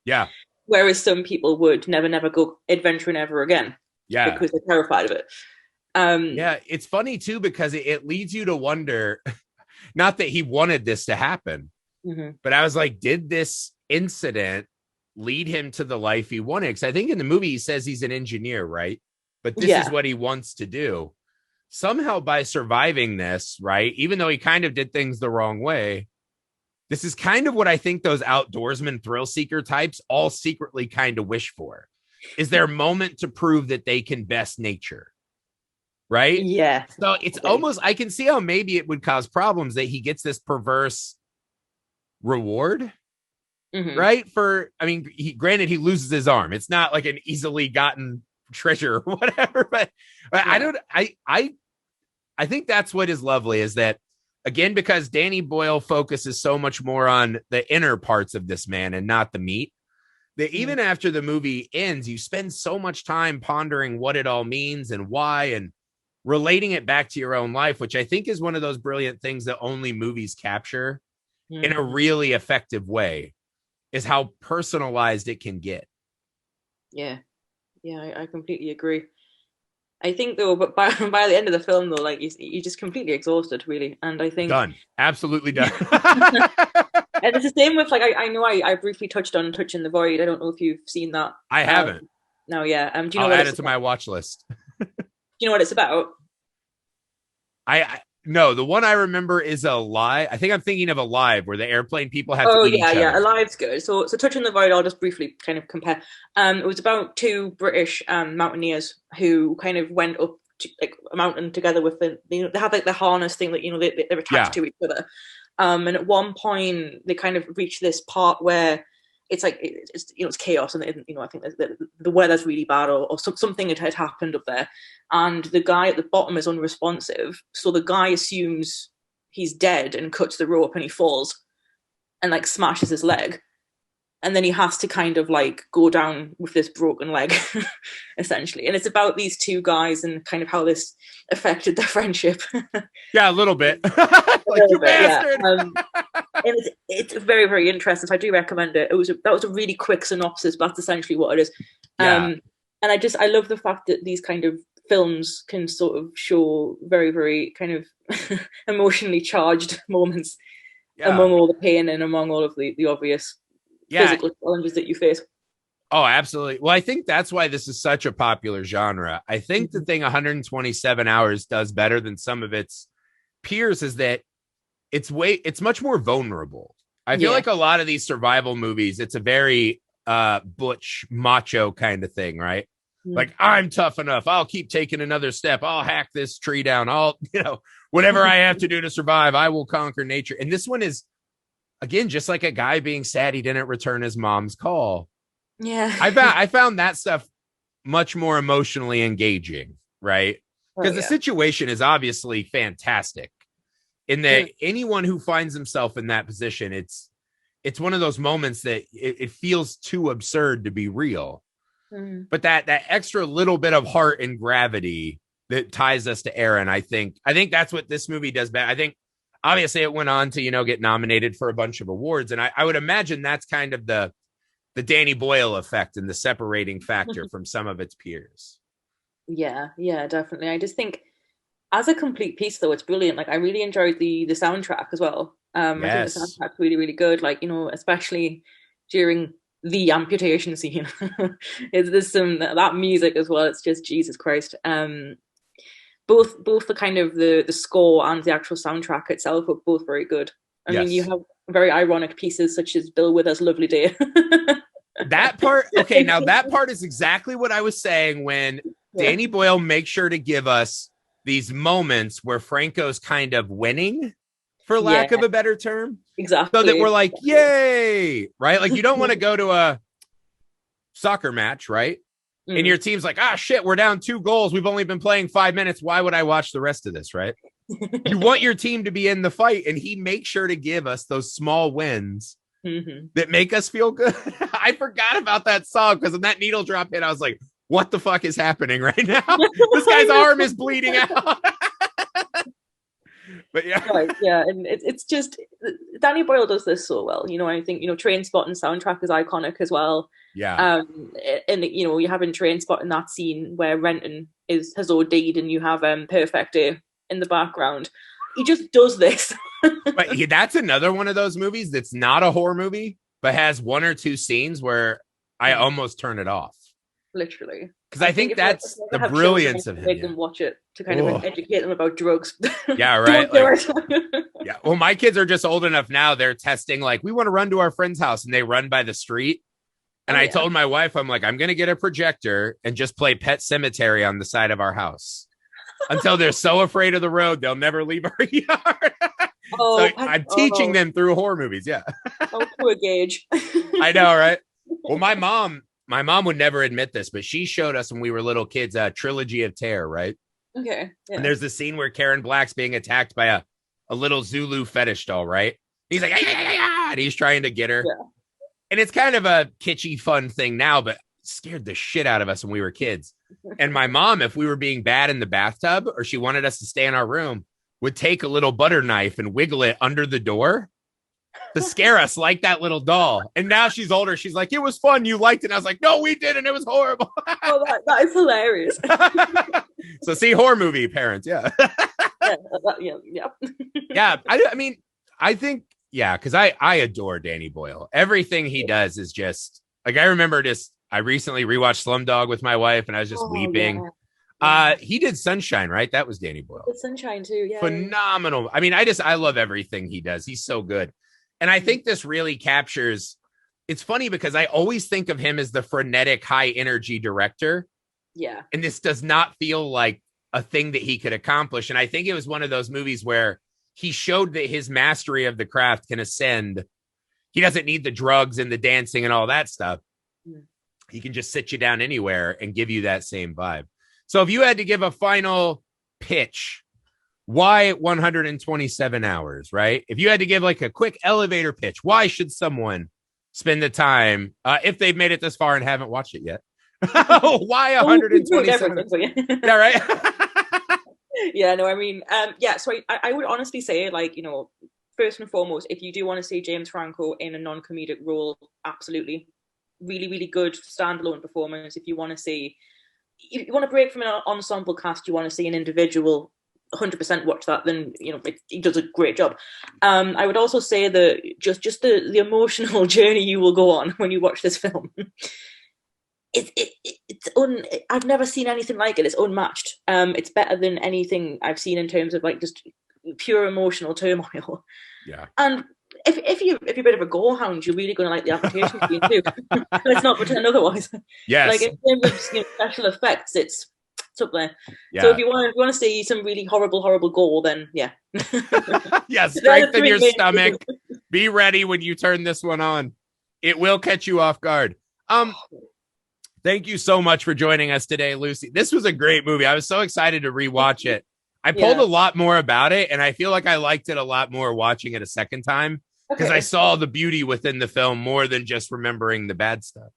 Yeah. Whereas some people would never go adventuring ever again. Yeah. Because they're terrified of it. Yeah, it's funny too, because it leads you to wonder, not that he wanted this to happen, but I was like, did this incident lead him to the life he wanted? Because I think in the movie he says he's an engineer, right? But this is what he wants to do. Somehow by surviving this, right, even though he kind of did things the wrong way, this is kind of what I think those outdoorsman thrill seeker types all secretly kind of wish for, is their moment to prove that they can best nature. Right? Yeah. So it's almost, I can see how maybe it would cause problems that he gets this perverse reward. Right? For, I mean, granted, he loses his arm. It's not like an easily gotten treasure or whatever, but I think that's what is lovely, is that, again, because Danny Boyle focuses so much more on the inner parts of this man and not the meat, that even after the movie ends, you spend so much time pondering what it all means and why, and relating it back to your own life, which I think is one of those brilliant things that only movies capture in a really effective way, is how personalized it can get. Yeah. Yeah, I completely agree. I think though, but by the end of the film though, like you're just completely exhausted, really. And I think done, absolutely done. And it's the same with, like, I know I briefly touched on Touching the Void. I don't know if you've seen that. I haven't. No, yeah. Do you know I'll what add it to my watch list. Do you know what it's about? No, the one I remember is Alive. I think I'm thinking of Alive, where the airplane people have to eat each other. Yeah, Alive's good. So Touching the Void, I'll just briefly kind of compare. It was about 2 British mountaineers who kind of went up to, like, a mountain together with they have like the harness thing that, you know, they're attached to each other. And at one point they kind of reach this part where it's like it's you know, it's chaos, and you know, I think the weather's really bad, or something had happened up there, and the guy at the bottom is unresponsive. So the guy assumes he's dead and cuts the rope, and he falls and like smashes his leg, and then he has to kind of like go down with this broken leg, essentially. And it's about these 2 guys and kind of how this affected their friendship. Yeah, a little bit. Like, you bastard. it's very, very interesting. So I do recommend it. That was a really quick synopsis, but that's essentially what it is. Yeah. And I love the fact that these kind of films can sort of show very, very kind of emotionally charged moments among all the pain and among all of the obvious physical challenges that you face. Oh, absolutely. Well, I think that's why this is such a popular genre. I think the thing 127 hours does better than some of its peers is that it's much more vulnerable. I feel like a lot of these survival movies, it's a very butch macho kind of thing, right? Like, I'm tough enough. I'll keep taking another step. I'll hack this tree down. I'll, whatever I have to do to survive, I will conquer nature. And this one is, again, just like a guy being sad he didn't return his mom's call. Yeah. I found that stuff much more emotionally engaging, right? Because the situation is obviously fantastic. In that anyone who finds himself in that position, it's one of those moments that it feels too absurd to be real. But that extra little bit of heart and gravity that ties us to Aaron, I think that's what this movie does better. I think obviously it went on to, get nominated for a bunch of awards. And I would imagine that's kind of the Danny Boyle effect and the separating factor from some of its peers. Yeah, definitely. I just think as a complete piece, though, it's brilliant. Like, I really enjoyed the soundtrack as well. I think the soundtrack's really, really good. Like, especially during the amputation scene. There's some that music as well. It's just Jesus Christ. Both the kind of the score and the actual soundtrack itself are both very good. I mean, you have very ironic pieces such as Bill Withers' Lovely Day. That part, okay, now that part is exactly what I was saying when Danny Boyle makes sure to give us these moments where Franco's kind of winning, for lack of a better term. Exactly. So that we're like, yay, right? Like, you don't want to go to a soccer match, right? And your team's like, shit, we're down 2 goals. We've only been playing 5 minutes. Why would I watch the rest of this, right? You want your team to be in the fight, and he makes sure to give us those small wins that make us feel good. I forgot about that song because when that needle drop hit, I was like, what the fuck is happening right now? This guy's arm is bleeding out. But and it's just Danny Boyle does this so well. I think Trainspotting soundtrack is iconic as well. And you have in Trainspotting that scene where Renton has OD'd and you have Perfect Day in the background. He just does this. But that's another one of those movies that's not a horror movie, but has 1 or 2 scenes where I almost turn it off. Literally. Because I think that's the brilliance of him. Make them watch it to kind of educate them about drugs. Yeah, right. Yeah. Well, my kids are just old enough now. They're testing, like, we want to run to our friend's house, and they run by the street. And I told my wife, I'm like, I'm going to get a projector and just play Pet Cemetery on the side of our house until they're so afraid of the road they'll never leave our yard. So I'm teaching them through horror movies. Yeah. Poor Gage. I know, right? Well, my mom would never admit this, but she showed us when we were little kids a Trilogy of Terror, right? Okay. Yeah. And there's the scene where Karen Black's being attacked by a little Zulu fetish doll, right? He's like, and he's trying to get her. Yeah. And it's kind of a kitschy, fun thing now, but scared the shit out of us when we were kids. And my mom, if we were being bad in the bathtub or she wanted us to stay in our room, would take a little butter knife and wiggle it under the door to scare us like that little doll. And now she's older. She's like, it was fun. You liked it. And I was like, no, we didn't. It was horrible. Oh, that is hilarious. So see, horror movie parents. Yeah. Yeah. I mean, I think, because I adore Danny Boyle. Everything he does is just like, I remember I recently rewatched Slumdog with my wife and I was just weeping. Yeah. He did Sunshine, right? That was Danny Boyle. Sunshine too. Yeah. Phenomenal. I mean, I love everything he does. He's so good. And I think this really captures, it's funny because I always think of him as the frenetic, high energy director. Yeah. And this does not feel like a thing that he could accomplish. And I think it was one of those movies where he showed that his mastery of the craft can ascend. He doesn't need the drugs and the dancing and all that stuff. He can just sit you down anywhere and give you that same vibe. So if you had to give a final pitch, why 127 hours, right? If you had to give like a quick elevator pitch, why should someone spend the time if they've made it this far and haven't watched it yet? Why 127? Yeah, right. Yeah, no, I mean, so I would honestly say, like, first and foremost, if you do want to see James Franco in a non-comedic role, absolutely, really, really good standalone performance. If you want to break from an ensemble cast, you want to see an individual, 100% watch that. Then he does a great job. I would also say that just the emotional journey you will go on when you watch this film. I've never seen anything like it. It's unmatched. It's better than anything I've seen in terms of like just pure emotional turmoil. Yeah. And if you're a bit of a gore hound, you're really going to like the application scene too. Let's not pretend otherwise. Yes. Like in terms of special effects, it's up there. Yeah. So if you want to see some really horrible gore, then yeah. Yeah, strengthen your stomach. Be ready when you turn this one on. It will catch you off guard. Thank you so much for joining us today, Lucy. This was a great movie. I was so excited to rewatch it. I pulled a lot more about it, and I feel like I liked it a lot more watching it a second time because I saw the beauty within the film more than just remembering the bad stuff.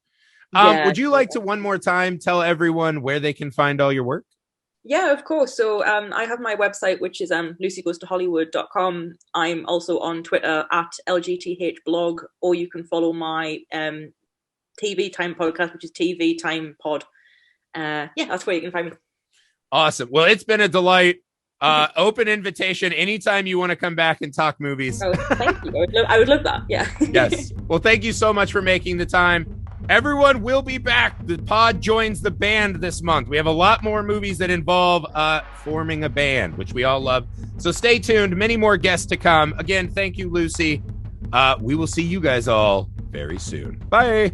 Would you like to one more time tell everyone where they can find all your work? Yeah, of course. So I have my website, which is lucygoestohollywood.com. I'm also on Twitter at LGTHblog, or you can follow my TV Time podcast, which is TV Time Pod. That's where you can find me. Awesome. Well, it's been a delight. Open invitation anytime you want to come back and talk movies. Oh, thank you. I would love that. Yeah. Yes. Well, thank you so much for making the time. Everyone will be back. The pod joins the band this month. We have a lot more movies that involve forming a band, which we all love. So stay tuned. Many more guests to come. Again, thank you, Lucy. We will see you guys all very soon. Bye.